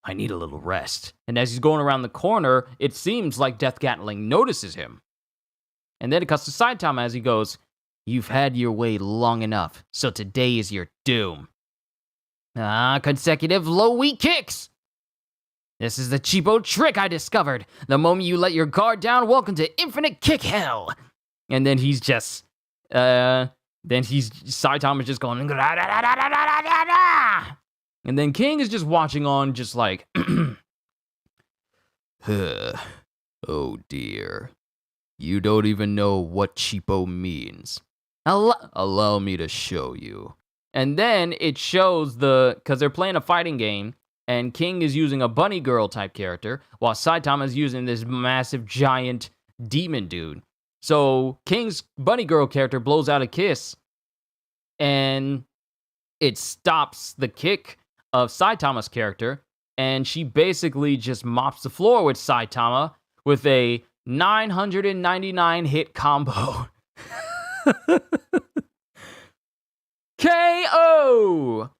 C: I need a little rest.
A: And as he's going around the corner, it seems like Death Gatling notices him. And then it cuts to Saitama as he goes,
C: You've had your way long enough, so today is your doom.
B: Consecutive low weak kicks! This is the cheapo trick I discovered. The moment you let your guard down, welcome to infinite kick hell.
A: And then he's just, Saitama's just going, and then King is just watching on, just like,
C: oh dear. You don't even know what cheapo means. Allow me to show you.
A: And then it shows because they're playing a fighting game, and King is using a bunny girl type character, while Saitama is using this massive giant demon dude. So King's bunny girl character blows out a kiss, and it stops the kick of Saitama's character, and she basically just mops the floor with Saitama with a 999 hit combo. KO!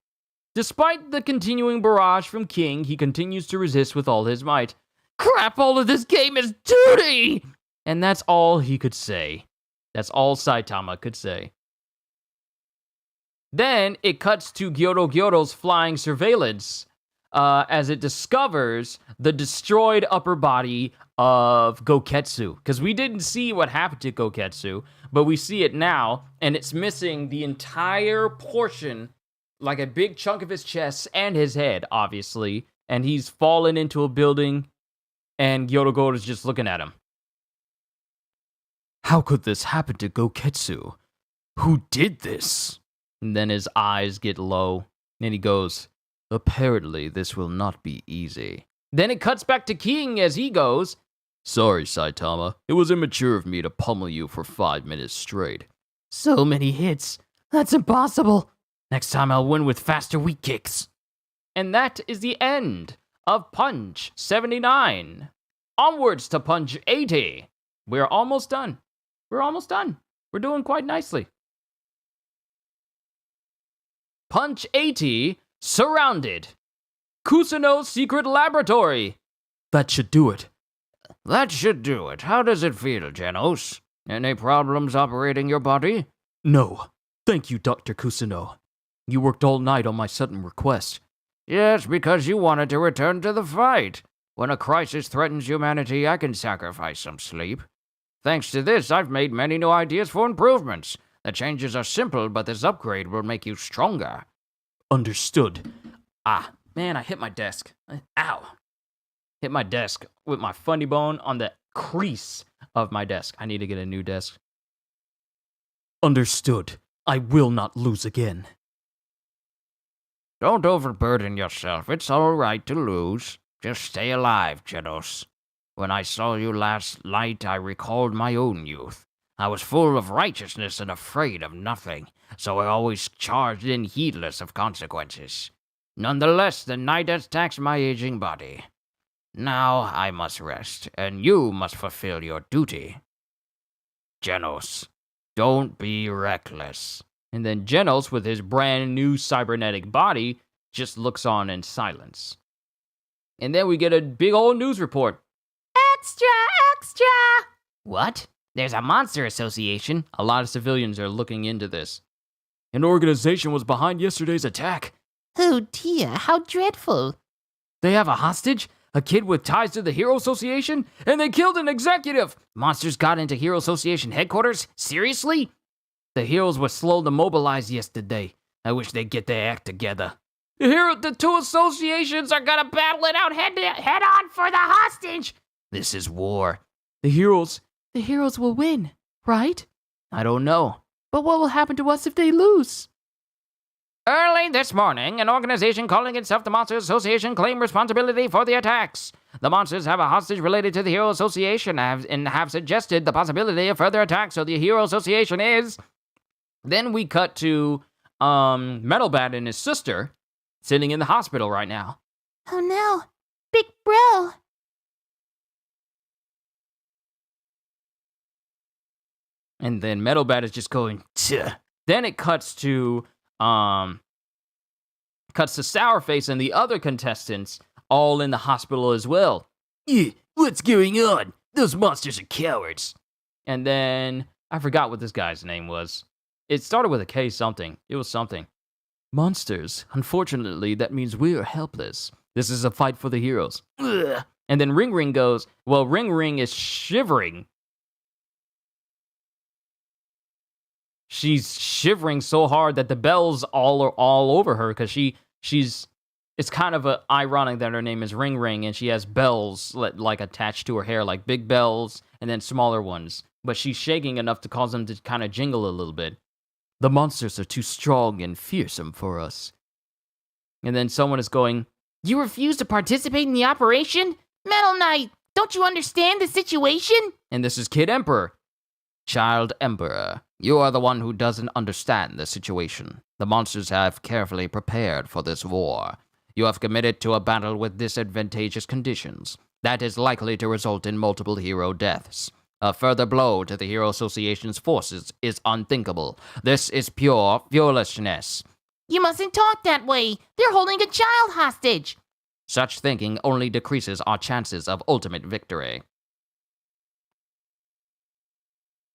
A: Despite the continuing barrage from King, he continues to resist with all his might. Crap, all of this game is duty! And that's all he could say. That's all Saitama could say. Then it cuts to Gyoro's flying surveillance as it discovers the destroyed upper body of Goketsu. Because we didn't see what happened to Goketsu, but we see it now, and it's missing the entire portion, like a big chunk of his chest and his head, obviously. And he's fallen into a building, and Gyoro is just looking at him.
C: How could this happen to Goketsu? Who did this?
A: And then his eyes get low, and he goes,
C: Apparently, this will not be easy.
A: Then it cuts back to King as he goes,
C: Sorry, Saitama. It was immature of me to pummel you for 5 minutes straight.
B: So many hits. That's impossible. Next time I'll win with faster weak kicks.
A: And that is the end of Punch 79. Onwards to Punch 80. We're almost done. We're almost done. We're doing quite nicely. Punch 80, Surrounded. Kusuno's Secret Laboratory.
C: That should do it.
B: That should do it. How does it feel, Genos? Any problems operating your body?
C: No. Thank you, Dr. Kusuno. You worked all night on my sudden request.
B: Yes, because you wanted to return to the fight. When a crisis threatens humanity, I can sacrifice some sleep. Thanks to this, I've made many new ideas for improvements. The changes are simple, but this upgrade will make you stronger.
C: Understood.
A: Ah, man, I hit my desk. Ow. Hit my desk with my funny bone on the crease of my desk. I need to get a new desk.
C: Understood. I will not lose again.
B: Don't overburden yourself. It's all right to lose. Just stay alive, Genos. When I saw you last night, I recalled my own youth. I was full of righteousness and afraid of nothing, so I always charged in heedless of consequences. Nonetheless, the night has taxed my aging body. Now I must rest, and you must fulfill your duty. Genos, don't be reckless.
A: And then Genos, with his brand new cybernetic body, just looks on in silence. And then we get a big old news report.
D: Extra, extra!
B: What? There's a monster association.
A: A lot of civilians are looking into this. An organization was behind yesterday's attack.
D: Oh dear, how dreadful.
A: They have a hostage, a kid with ties to the Hero Association, and they killed an executive.
B: Monsters got into Hero Association headquarters? Seriously?
A: The heroes were slow to mobilize yesterday. I wish they'd get their act together. The two associations are gonna battle it out head on for the hostage.
B: This is war.
A: The heroes will win, right?
B: I don't know.
A: But what will happen to us if they lose?
B: Early this morning, an organization calling itself the Monsters Association claimed responsibility for the attacks. The monsters have a hostage related to the Hero Association and have suggested the possibility of further attacks, so the Hero Association is...
A: Then we cut to Metalbat and his sister sitting in the hospital right now.
D: Oh no, big bro.
A: And then Metalbat is just going, Tch. Then it cuts to Sourface and the other contestants all in the hospital as well.
B: Yeah, what's going on? Those monsters are cowards.
A: And then I forgot what this guy's name was. It started with a K something. It was something. Monsters. Unfortunately, that means we are helpless. This is a fight for the heroes.
B: Ugh.
A: And then Ring Ring goes, well, Ring Ring is shivering. She's shivering so hard that the bells all are all over her because she's. It's kind of ironic that her name is Ring Ring and she has bells like attached to her hair, like big bells and then smaller ones. But she's shaking enough to cause them to kind of jingle a little bit. The monsters are too strong and fearsome for us. And then someone is going,
D: You refuse to participate in the operation? Metal Knight, don't you understand the situation?
A: And this is Kid Emperor.
B: Child Emperor, you are the one who doesn't understand the situation. The monsters have carefully prepared for this war. You have committed to a battle with disadvantageous conditions. That is likely to result in multiple hero deaths. A further blow to the Hero Association's forces is unthinkable. This is pure foolishness.
D: You mustn't talk that way. They're holding a child hostage.
B: Such thinking only decreases our chances of ultimate victory.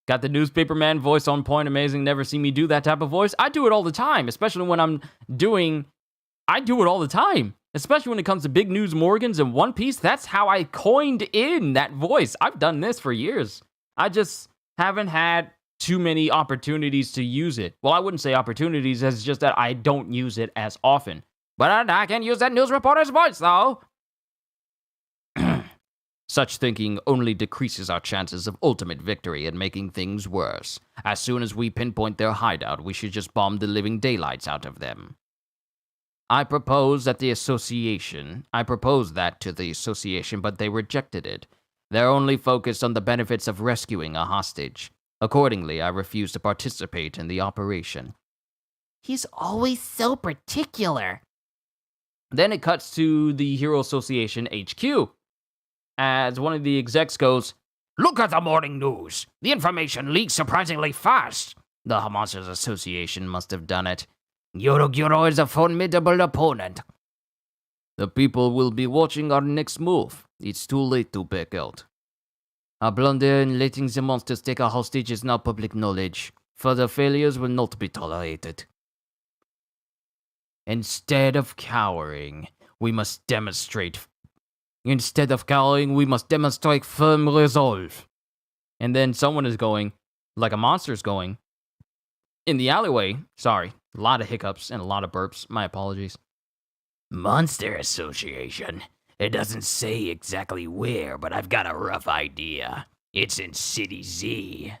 A: Got the newspaper man voice on point, amazing. Never see me do that type of voice. I do it all the time, especially when I do it all the time. Especially when it comes to Big News Morgans and One Piece. That's how I coined in that voice. I've done this for years. I just haven't had too many opportunities to use it. Well, I wouldn't say opportunities, it's just that I don't use it as often. But I can use that news reporter's voice, though.
B: Such thinking only decreases our chances of ultimate victory and making things worse. As soon as we pinpoint their hideout, we should just bomb the living daylights out of them. I proposed that to the association, but they rejected it. They're only focused on the benefits of rescuing a hostage. Accordingly, I refuse to participate in the operation.
D: He's always so particular.
A: Then it cuts to the Hero Association HQ. As one of the execs goes,
B: Look at the morning news. The information leaks surprisingly fast. The Monsters Association must have done it. Gyoro is a formidable opponent.
C: The people will be watching our next move. It's too late to back out. Our blunder in letting the monsters take a hostage is now public knowledge. Further failures will not be tolerated. Instead of cowering, we must demonstrate firm resolve.
A: And then someone is going, like a monster's going, in the alleyway. Sorry, a lot of hiccups and a lot of burps. My apologies.
B: Monster Association. It doesn't say exactly where, but I've got a rough idea. It's in City Z.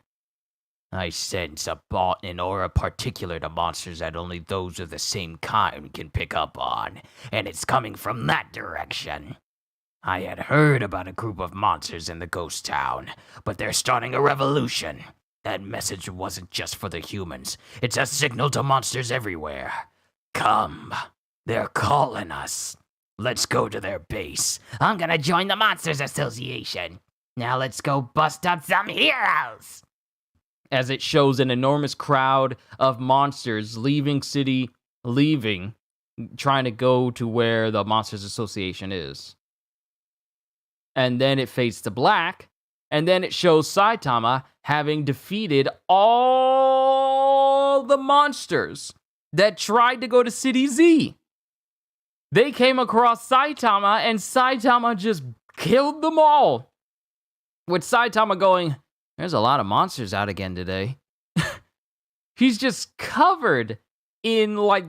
B: I sense an aura particular to monsters that only those of the same kind can pick up on, and it's coming from that direction. I had heard about a group of monsters in the ghost town, but they're starting a revolution. That message wasn't just for the humans. It's a signal to monsters everywhere. Come, they're calling us. Let's go to their base. I'm gonna join the Monsters Association. Now let's go bust up some heroes.
A: As it shows an enormous crowd of monsters leaving, trying to go to where the Monsters Association is. And then it fades to black, and then it shows Saitama having defeated all the monsters that tried to go to City Z. They came across Saitama, and Saitama just killed them all. With Saitama going, there's a lot of monsters out again today. He's just covered in like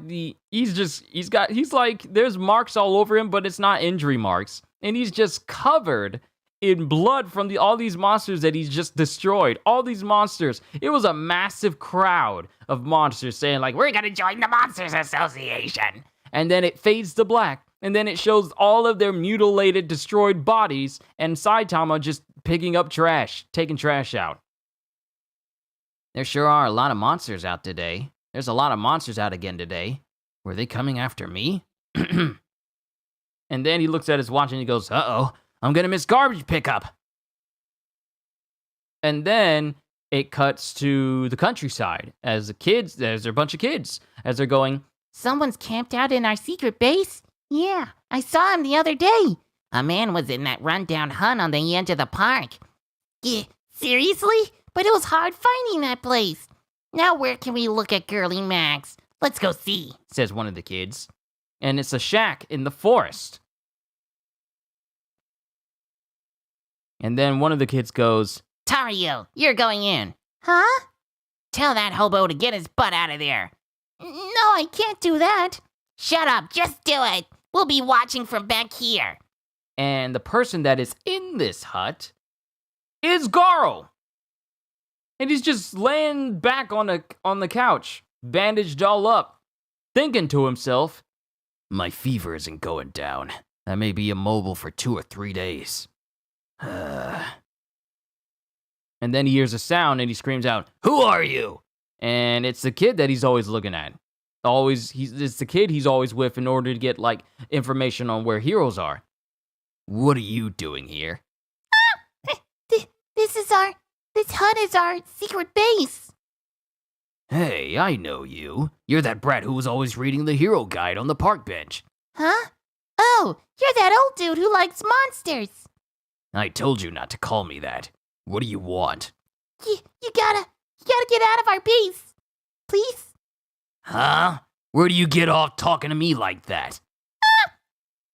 A: there's marks all over him, but it's not injury marks. And he's just covered in blood from all these monsters that he's just destroyed. All these monsters. It was a massive crowd of monsters saying like, we're gonna join the Monsters Association. And then it fades to black. And then it shows all of their mutilated, destroyed bodies, and Saitama just picking up trash, taking trash out. There sure are a lot of monsters out today. There's a lot of monsters out again today. Were they coming after me? And then he looks at his watch and he goes, uh-oh, I'm gonna miss garbage pickup. And then it cuts to the countryside as there's a bunch of kids, as they're going,
D: Someone's camped out in our secret base? Yeah, I saw him the other day. A man was in that rundown hut on the edge of the park. Yeah, seriously? But it was hard finding that place. Now where can we look at Girly Max? Let's go see,
A: says one of the kids. And it's a shack in the forest. And then one of the kids goes,
D: Tario, you're going in.
E: Huh?
D: Tell that hobo to get his butt out of there.
E: No, I can't do that.
D: Shut up, just do it. We'll be watching from back here.
A: And the person that is in this hut is Garo. And he's just laying back on the couch, bandaged all up, thinking to himself, my fever isn't going down. I may be immobile for 2 or 3 days. And then he hears a sound and he screams out, who are you? And it's the kid that he's always looking at. It's the kid he's always with in order to get like information on where heroes are. What are you doing here?
E: This hut is our secret base.
C: Hey, I know you. You're that brat who was always reading the hero guide on the park bench.
E: Huh? Oh, you're that old dude who likes monsters.
C: I told you not to call me that. What do you want?
E: You gotta get out of our base. Please?
C: Huh? Where do you get off talking to me like that?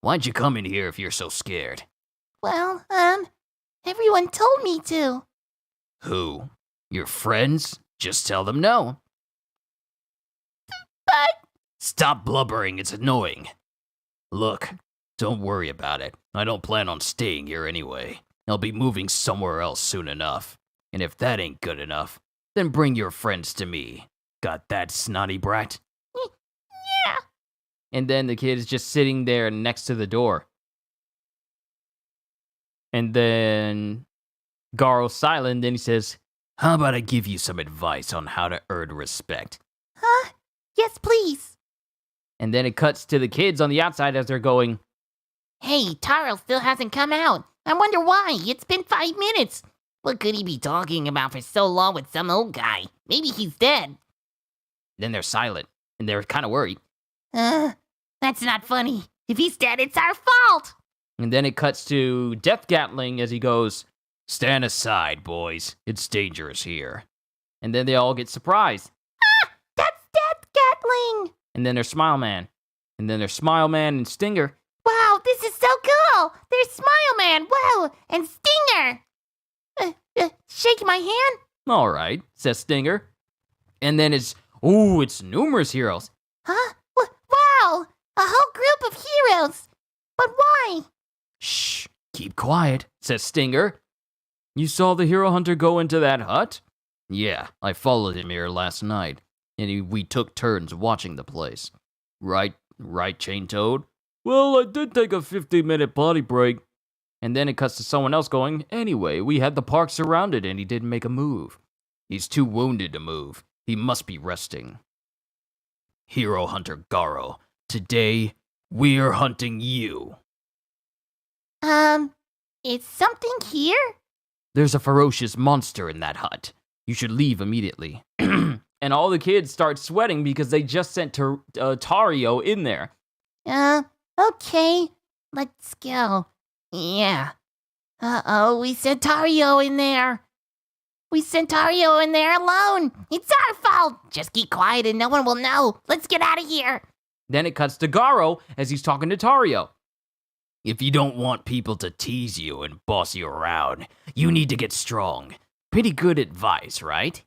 C: Why'd you come in here if you're so scared?
E: Well, everyone told me to.
C: Who? Your friends? Just tell them no.
E: But...
C: Stop blubbering, it's annoying. Look, don't worry about it. I don't plan on staying here anyway. I'll be moving somewhere else soon enough. And if that ain't good enough, then bring your friends to me. Got that, snotty brat?
E: Yeah.
A: And then the kid is just sitting there next to the door. And then Garo's silent, then he says,
C: how about I give you some advice on how to earn respect?
E: Huh? Yes, please.
A: And then it cuts to the kids on the outside as they're going,
D: Hey, Taro still hasn't come out. I wonder why. It's been 5 minutes. What could he be talking about for so long with some old guy? Maybe he's dead.
A: Then they're silent, and they're kind of worried.
D: That's not funny. If he's dead, it's our fault.
A: And then it cuts to Death Gatling as he goes,
C: stand aside, boys. It's dangerous here.
A: And then they all get surprised.
E: That's Death Gatling.
A: And then there's Smile Man. And then there's Smile Man and Stinger.
E: Wow, this is so cool. There's Smile Man, wow, and Stinger. Shake my hand.
A: All right, says Stinger. And then it's numerous heroes.
E: Huh? Wow, a whole group of heroes. But why?
C: Shh, keep quiet,
A: says Stinger. You saw the hero hunter go into that hut?
C: Yeah, I followed him here last night, and we took turns watching the place. Right, Chain Toad?
A: Well, I did take a 15-minute potty break. And then it cuts to someone else going, anyway, we had the park surrounded and he didn't make a move.
C: He's too wounded to move. He must be resting. Hero Hunter Garo, today We're hunting you.
E: Is something here?
C: There's a ferocious monster in that hut. You should leave immediately.
A: And all the kids start sweating because they just sent Tario in there.
E: Okay. Let's go. Yeah. Uh-oh, we sent Tario in there. We sent Tario in there alone. It's our fault. Just keep quiet and no one will know. Let's get out of here.
A: Then it cuts to Garo as he's talking to Tario.
C: If you don't want people to tease you and boss you around, you need to get strong. Pretty good advice, right?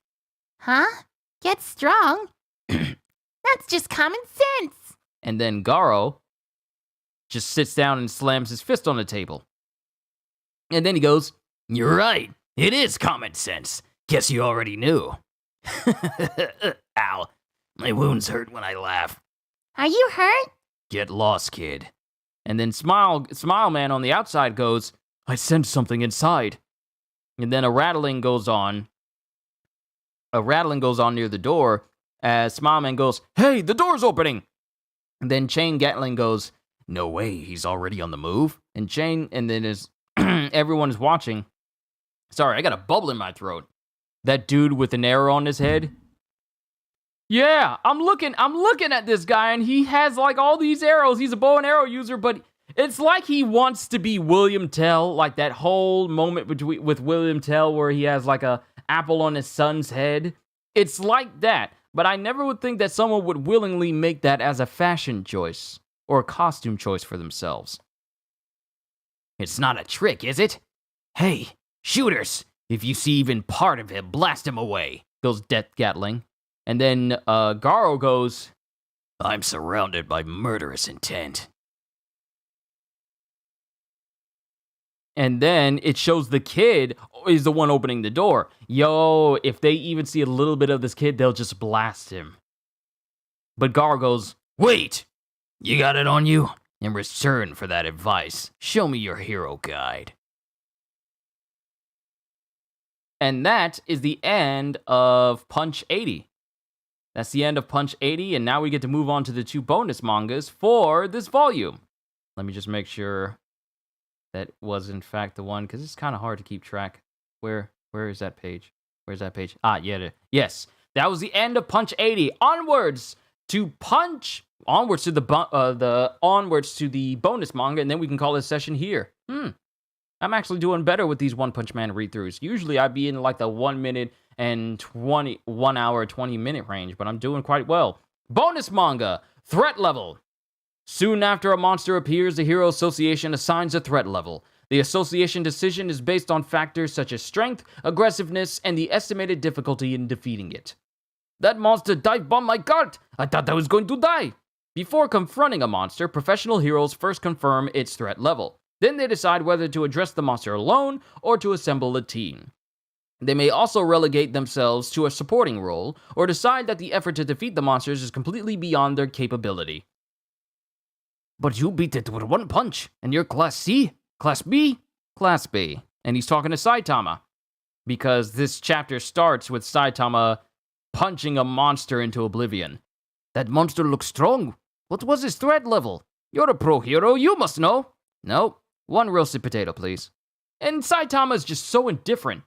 E: Huh? Get strong? That's just common sense.
A: And then Garo just sits down and slams his fist on the table. And then he goes,
C: You're right. It is common sense. Guess you already knew. Ow. My wounds hurt when I laugh.
E: Are you hurt?
C: Get lost, kid.
A: and then Smile Man on the outside goes, I sense something inside. And then a rattling goes on. A rattling goes on near the door as Smile Man goes, hey, the door's opening. And then Chain Gatling goes, no way, he's already on the move. And then as everyone is watching, sorry, I got a bubble in my throat. That dude with an arrow on his head. Yeah, I'm looking at this guy and he has like all these arrows. He's a bow and arrow user, but it's like he wants to be William Tell, like that whole moment with William Tell where he has like a apple on his son's head. It's like that, but I never would think that someone would willingly make that as a fashion choice or a costume choice for themselves.
C: It's not a trick, is it? Hey, shooters, if you see even part of him, blast him away,
A: goes Death Gatling. And then Garo goes,
C: I'm surrounded by murderous intent.
A: And then it shows the kid is the one opening the door. Yo, if they even see a little bit of this kid, they'll just blast him. But Garo goes,
C: wait! You got it on you? In return for that advice, show me your hero guide.
A: And that is the end of Punch 80. That's the end of Punch 80, and now we get to move on to the 2 bonus mangas for this volume. Let me just make sure that was in fact the one, because it's kind of hard to keep track. Where is that page? Where's that page? Ah, yeah, yes. That was the end of Punch 80. Onwards to the bonus manga, and then we can call this session here. I'm actually doing better with these One Punch Man read-throughs. Usually I'd be in like the 1 minute and 1 hour, 20 minute range, but I'm doing quite well. Bonus manga, threat level. Soon after a monster appears, the Hero Association assigns a threat level. The association decision is based on factors such as strength, aggressiveness, and the estimated difficulty in defeating it. That monster dive-bombed my cart! I thought I was going to die! Before confronting a monster, professional heroes first confirm its threat level. Then they decide whether to address the monster alone or to assemble a team. They may also relegate themselves to a supporting role or decide that the effort to defeat the monsters is completely beyond their capability.
B: But you beat it with 1 punch, and you're Class C? Class B?
A: Class B. And he's talking to Saitama. Because this chapter starts with Saitama punching a monster into oblivion.
B: That monster looks strong. What was his threat level? You're a pro hero, you must know.
A: Nope. 1 roasted potato, please. And Saitama's just so indifferent.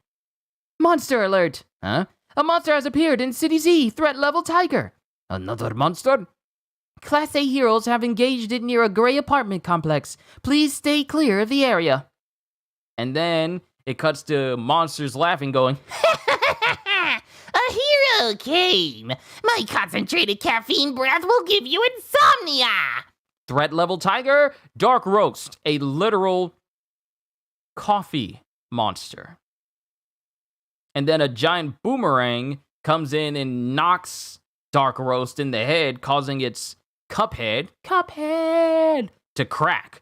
B: Monster alert!
A: Huh?
B: A monster has appeared in City Z, threat level Tiger.
C: Another monster?
B: Class A heroes have engaged it near a gray apartment complex. Please stay clear of the area.
A: And then it cuts to monsters laughing, going,
E: A hero came! My concentrated caffeine breath will give you insomnia!
A: Threat level Tiger, Dark Roast, a literal coffee monster. And then a giant boomerang comes in and knocks Dark Roast in the head, causing its Cuphead, to crack.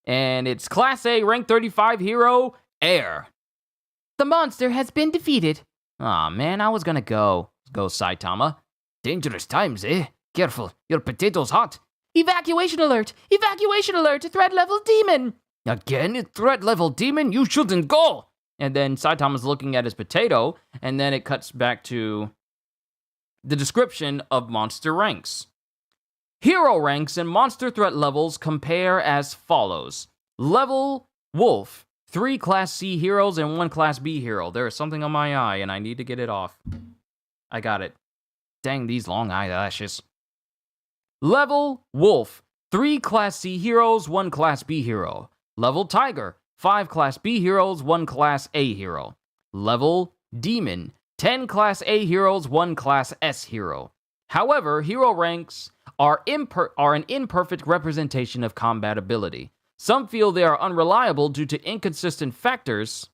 A: And it's Class A, rank 35 hero, Air.
B: The monster has been defeated.
A: Aw, man, I was gonna go. Go, Saitama.
B: Dangerous times, eh? Careful, your potato's hot. Evacuation alert! Evacuation alert! Threat level demon!
C: Again, threat level demon? You shouldn't go!
A: And then Saitama's looking at his potato, and then it cuts back to the description of monster ranks. Hero ranks and monster threat levels compare as follows. Level Wolf, 3 Class C heroes and 1 Class B hero. There is something on my eye and I need to get it off. I got it. Dang, these long eyelashes. Level Wolf, 3 Class C heroes, 1 Class B hero. Level Tiger, 5 Class B heroes, 1 Class A hero. Level Demon, 10 Class A heroes, 1 Class S hero. However, hero ranks are an imperfect representation of combat ability. Some feel they are unreliable due to inconsistent factors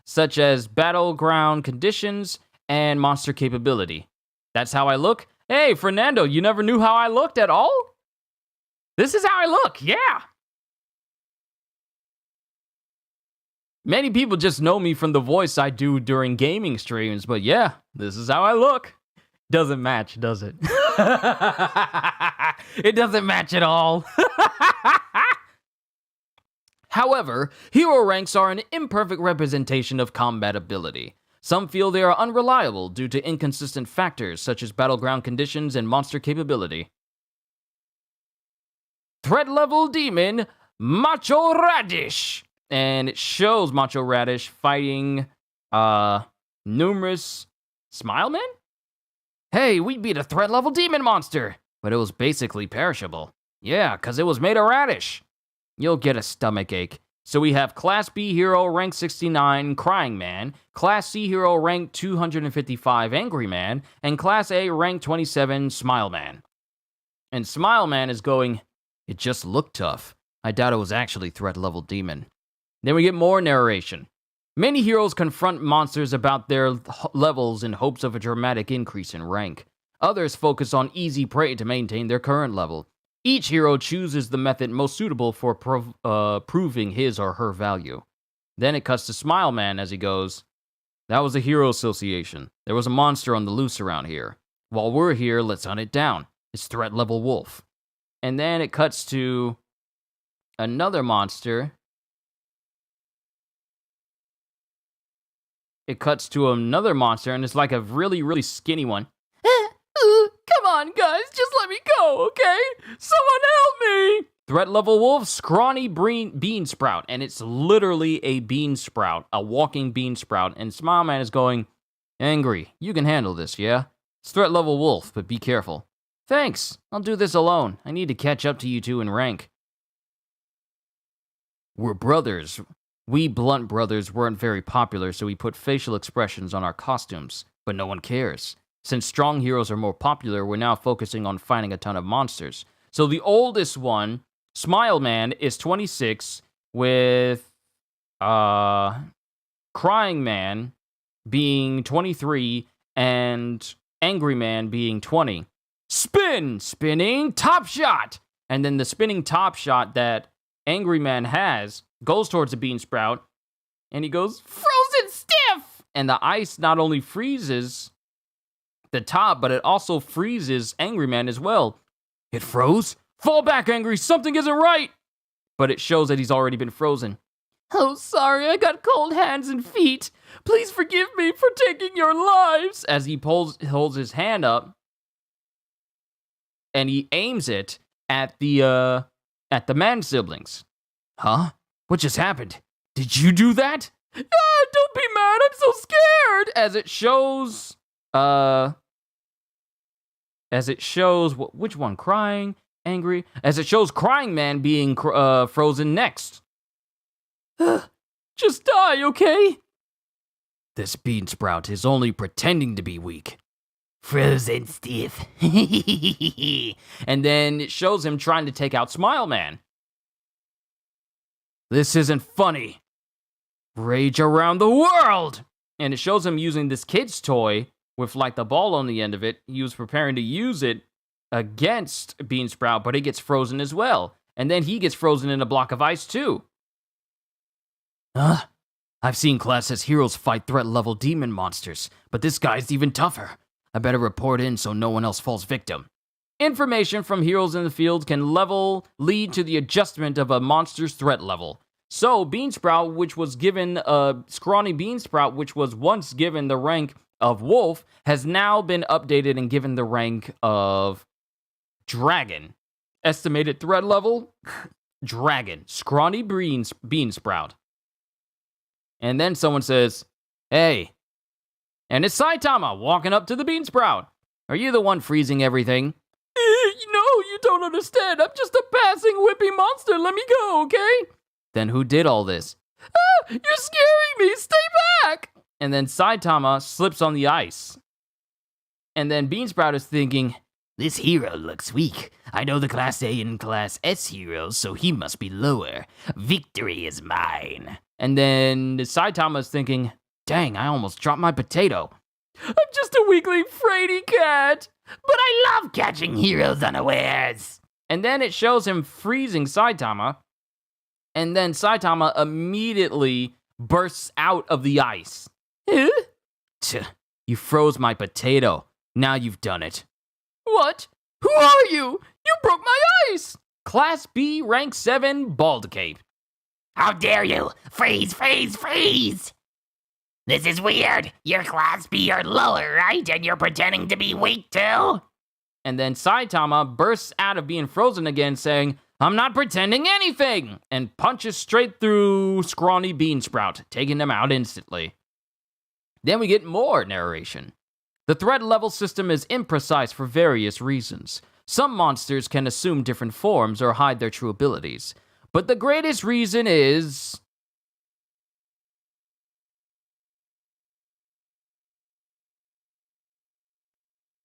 A: such as battleground conditions and monster capability. That's how I look? Hey, Fernando, you never knew how I looked at all? This is how I look, yeah! Many people just know me from the voice I do during gaming streams, but yeah, this is how I look. Doesn't match, does it? It doesn't match at all. However, hero ranks are an imperfect representation of combat ability. Some feel they are unreliable due to inconsistent factors such as battleground conditions and monster capability. Threat level demon, Macho Radish. And it shows Macho Radish fighting numerous Smile Men? Hey, we beat a threat level demon monster, but it was basically perishable. Yeah, cause it was made of radish. You'll get a stomachache. So we have Class B hero rank 69, Crying Man, Class C hero rank 255, Angry Man, and Class A rank 27, Smile Man. And Smile Man is going, it just looked tough. I doubt it was actually threat level demon. Then we get more narration. Many heroes confront monsters about their levels in hopes of a dramatic increase in rank. Others focus on easy prey to maintain their current level. Each hero chooses the method most suitable for proving his or her value. Then it cuts to Smile Man as he goes, that was a hero association. There was a monster on the loose around here. While we're here, let's hunt it down. It's threat level wolf. And then it cuts to another monster. It cuts to another monster, and it's like a really, really skinny one. Come on, guys, just let me go, okay? Someone help me! Threat level wolf, scrawny bean sprout, and it's literally a bean sprout, a walking bean sprout. And Smile Man is going, Angry, you can handle this, yeah? It's threat level wolf, but be careful. Thanks, I'll do this alone. I need to catch up to you two in rank. We're brothers. We Blunt Brothers weren't very popular, so we put facial expressions on our costumes, but no one cares. Since strong heroes are more popular, we're now focusing on fighting a ton of monsters. So the oldest one, Smile Man, is 26, with Crying Man being 23, and Angry Man being 20. Spinning top shot! And then the spinning top shot that Angry Man has goes towards the bean sprout, and he goes, frozen stiff! And the ice not only freezes the top, but it also freezes Angry Man as well. It froze? Fall back, Angry, something isn't right! But it shows that he's already been frozen. Oh, sorry, I got cold hands and feet. Please forgive me for taking your lives! As he holds his hand up, and he aims it at the man siblings. Huh? What just happened? Did you do that? Ah, don't be mad, I'm so scared! Which one? Crying? Angry? As it shows Crying Man being frozen next. Just die, okay? This bean sprout is only pretending to be weak. Frozen stiff. And then it shows him trying to take out Smile Man. This isn't funny. Rage around the world! And it shows him using this kid's toy with like the ball on the end of it. He was preparing to use it against Bean Sprout, but it gets frozen as well. And then he gets frozen in a block of ice too. I've seen Class S heroes fight threat level demon monsters, but this guy's even tougher. I better report in so no one else falls victim. Information from heroes in the field can lead to the adjustment of a monster's threat level. So, Beansprout, which was given, Scrawny Beansprout, which was once given the rank of wolf has now been updated and given the rank of dragon. Estimated threat level, dragon. Scrawny bean sprout. And then someone says, hey. And it's Saitama walking up to the bean sprout. Are you the one freezing everything? No, you don't understand. I'm just a passing whippy monster. Let me go, okay? Then who did all this? Ah, you're scaring me. Stay back. And then Saitama slips on the ice. And then Beansprout is thinking,
B: This hero looks weak. I know the Class A and Class S heroes, so he must be lower. Victory is mine.
A: And then Saitama is thinking, dang, I almost dropped my potato. I'm just a weakling fraidy cat.
B: But I love catching heroes unawares.
A: And then it shows him freezing Saitama. And then Saitama immediately bursts out of the ice. You froze my potato. Now you've done it. What? Who are you? You broke my ice! Class B, rank 7, bald cape.
B: How dare you! Freeze, freeze, freeze! This is weird. You're Class B or lower, right? And you're pretending to be weak too?
A: And then Saitama bursts out of being frozen again, saying, I'm not pretending anything! And punches straight through Scrawny Beansprout, taking him out instantly. Then we get more narration. The threat level system is imprecise for various reasons. Some monsters can assume different forms or hide their true abilities. But the greatest reason is...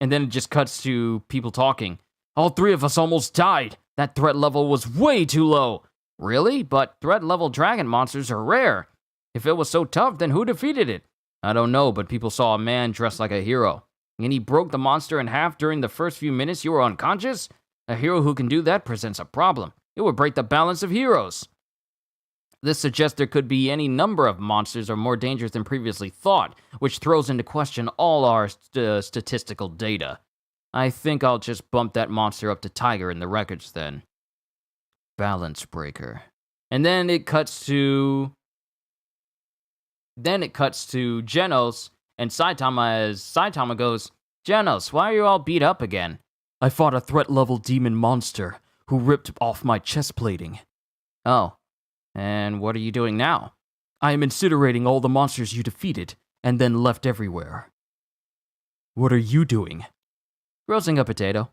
A: And then it just cuts to people talking. All three of us almost died. That threat level was way too low. Really? But threat level dragon monsters are rare. If it was so tough, then who defeated it? I don't know, but people saw a man dressed like a hero. And he broke the monster in half during the first few minutes you were unconscious? A hero who can do that presents a problem. It would break the balance of heroes. This suggests there could be any number of monsters or more dangerous than previously thought, which throws into question all our statistical data. I think I'll just bump that monster up to Tiger in the records then. Balance breaker. And then it cuts to... Genos and Saitama as Saitama goes, Genos, why are you all beat up again? I fought a threat level demon monster who ripped off my chest plating. Oh. And what are you doing now? I am incinerating all the monsters you defeated, and then left everywhere. What are you doing? Roasting a potato.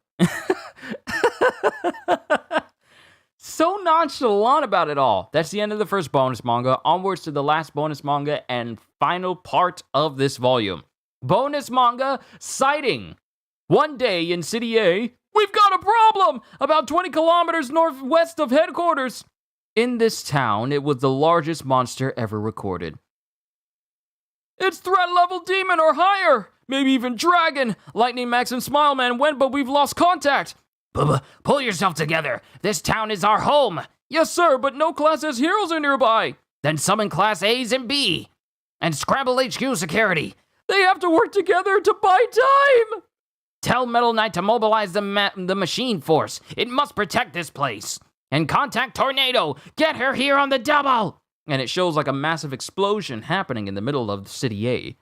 A: So nonchalant about it all. That's the end of the first bonus manga. Onwards to the last bonus manga and final part of this volume. Bonus manga, Sighting. One day in City A, we've got a problem! About 20 kilometers northwest of headquarters. In this town, it was the largest monster ever recorded. It's threat level demon or higher! Maybe even dragon! Lightning Max and Smile Man went, but we've lost contact!
B: Bubba, pull yourself together! This town is our home!
A: Yes, sir, but no Class S heroes are nearby!
B: Then summon Class A's and B! And scramble HQ security!
A: They have to work together to buy time!
B: Tell Metal Knight to mobilize the machine force. It must protect this place. And contact Tornado! Get her here on the double!
A: And it shows like a massive explosion happening in the middle of City A.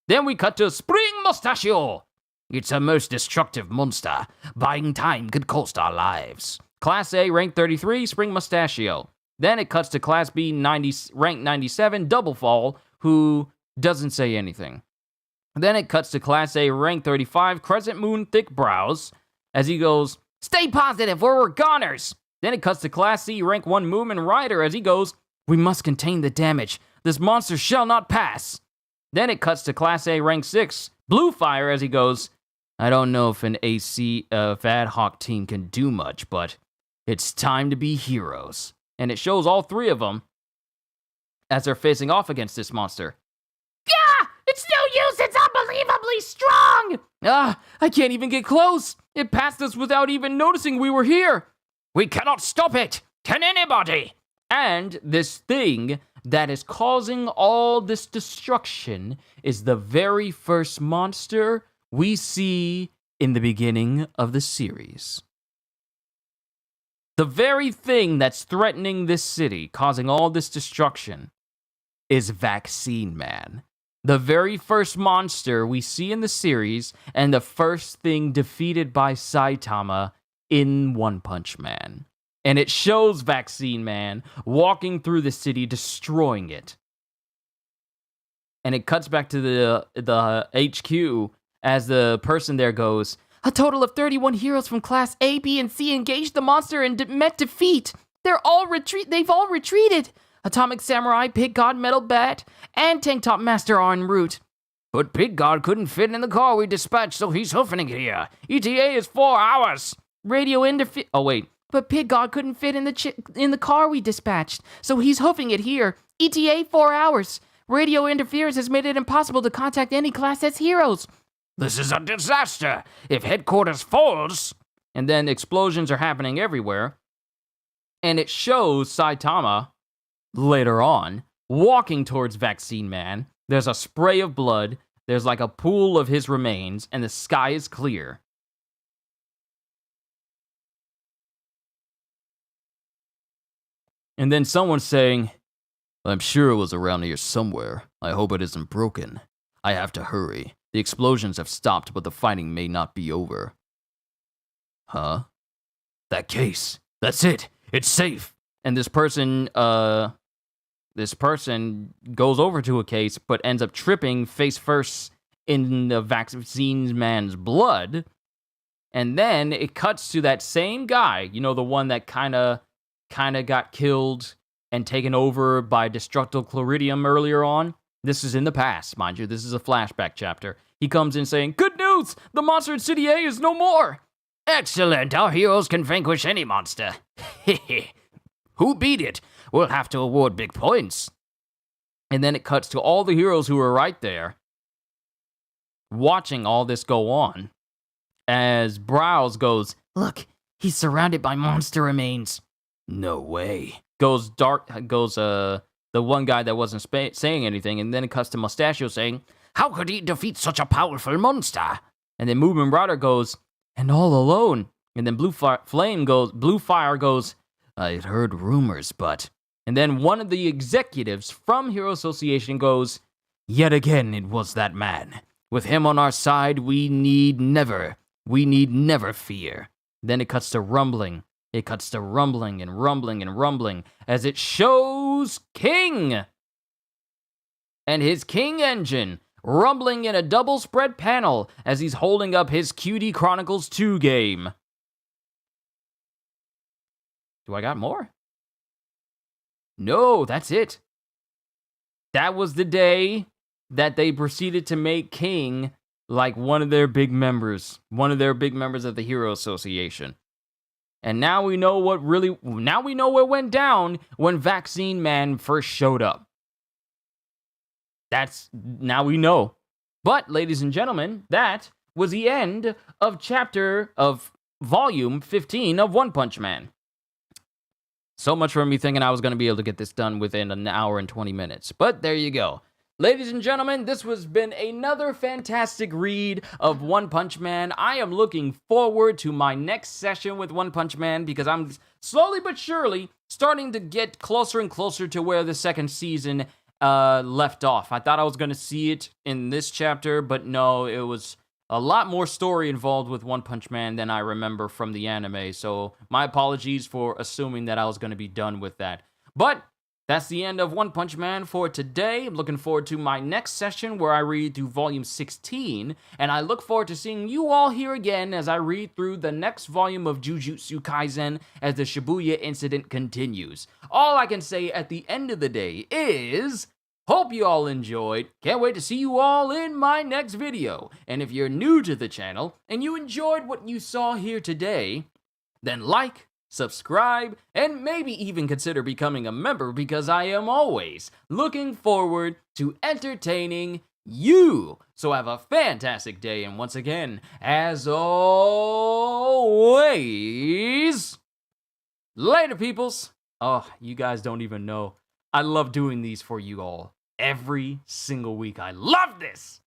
A: Then we cut to Spring Mustachio!
B: It's a most destructive monster. Buying time could cost our lives.
A: Class A, rank 33, Spring Mustachio. Then it cuts to Class B, rank 97, Double Fall, who doesn't say anything. Then it cuts to Class A, rank 35, Crescent Moon, Thick Brows, as he goes, Stay positive, or we're goners! Then it cuts to Class C, rank 1, Moomin Rider, as he goes, We must contain the damage. This monster shall not pass. Then it cuts to Class A, rank 6, Blue Fire, as he goes, I don't know if an ad hoc team can do much, but it's time to be heroes. And it shows all three of them as they're facing off against this monster.
E: Gah! It's no use! It's unbelievably strong!
A: I can't even get close! It passed us without even noticing we were here! We cannot stop it! Can anybody? And this thing that is causing all this destruction is the very first monster we see in the beginning of the series. The very thing that's threatening this city, causing all this destruction, is Vaccine Man. The very first monster we see in the series, and the first thing defeated by Saitama in One Punch Man. And it shows Vaccine Man walking through the city, destroying it. And it cuts back to the HQ as the person there goes,
B: A total of 31 heroes from Class A, B, and C engaged the monster and met defeat. They've all retreated. Atomic Samurai, Pig God, Metal Bat, and Tank Top Master are en route.
C: But Pig God couldn't fit in the car we dispatched, so he's hoofing it here. ETA is 4 hours.
B: Radio interference. Oh wait, but Pig God couldn't fit in the car we dispatched, so he's hoofing it here. ETA 4 hours. Radio interference has made it impossible to contact any Class S heroes.
C: This is a disaster. If headquarters falls,
A: and then explosions are happening everywhere. And it shows Saitama later on walking towards Vaccine Man. There's a spray of blood. There's like a pool of his remains, and the sky is clear. And then someone's saying,
C: I'm sure it was around here somewhere. I hope it isn't broken. I have to hurry. The explosions have stopped, but the fighting may not be over. Huh? That case. That's it. It's safe.
A: and this person goes over to a case, but ends up tripping face first in the vaccine man's blood. And then it cuts to that same guy, you know, the one that kind of got killed and taken over by destructive chloridium earlier on. This is in the past, mind you. This is a flashback chapter. He comes in saying, "Good news! The monster in City A is no more!"
C: Excellent! Our heroes can vanquish any monster. Who beat it? We'll have to award big points.
A: And then it cuts to all the heroes who are right there, watching all this go on, as Browse goes,
B: "Look, he's surrounded by monster remains."
C: No way.
A: Goes the one guy that wasn't saying anything, and then it cuts to Mustachio saying,
C: "How could he defeat such a powerful monster?"
A: And then Movement Rider goes, "And all alone." And then Blue Fire goes,
C: "I'd heard rumors, but..."
A: And then one of the executives from Hero Association goes,
C: "Yet again, it was that man. With him on our side, we need never fear."
A: Then it cuts to rumbling. It cuts to rumbling and rumbling and rumbling as it shows King and his King engine rumbling in a double spread panel as he's holding up his QD Chronicles 2 game. Do I got more? No, that's it. That was the day that they proceeded to make King like one of their big members of the Hero Association. And now we know what went down when Vaccine Man first showed up. Now we know. But, ladies and gentlemen, that was the end of volume 15 of One Punch Man. So much for me thinking I was going to be able to get this done within an hour and 20 minutes. But there you go. Ladies and gentlemen, this has been another fantastic read of One Punch Man. I am looking forward to my next session with One Punch Man because I'm slowly but surely starting to get closer and closer to where the second season left off. I thought I was going to see it in this chapter, but no, it was a lot more story involved with One Punch Man than I remember from the anime. So my apologies for assuming that I was going to be done with that. But that's the end of One Punch Man for today. I'm looking forward to my next session where I read through volume 16, and I look forward to seeing you all here again as I read through the next volume of Jujutsu Kaisen as the Shibuya incident continues. All I can say at the end of the day is, hope you all enjoyed. Can't wait to see you all in my next video. And if you're new to the channel and you enjoyed what you saw here today, then like, subscribe, and maybe even consider becoming a member because I am always looking forward to entertaining you. So have a fantastic day, and once again, as always, later peoples. Oh, you guys don't even know. I love doing these for you all every single week. I love this!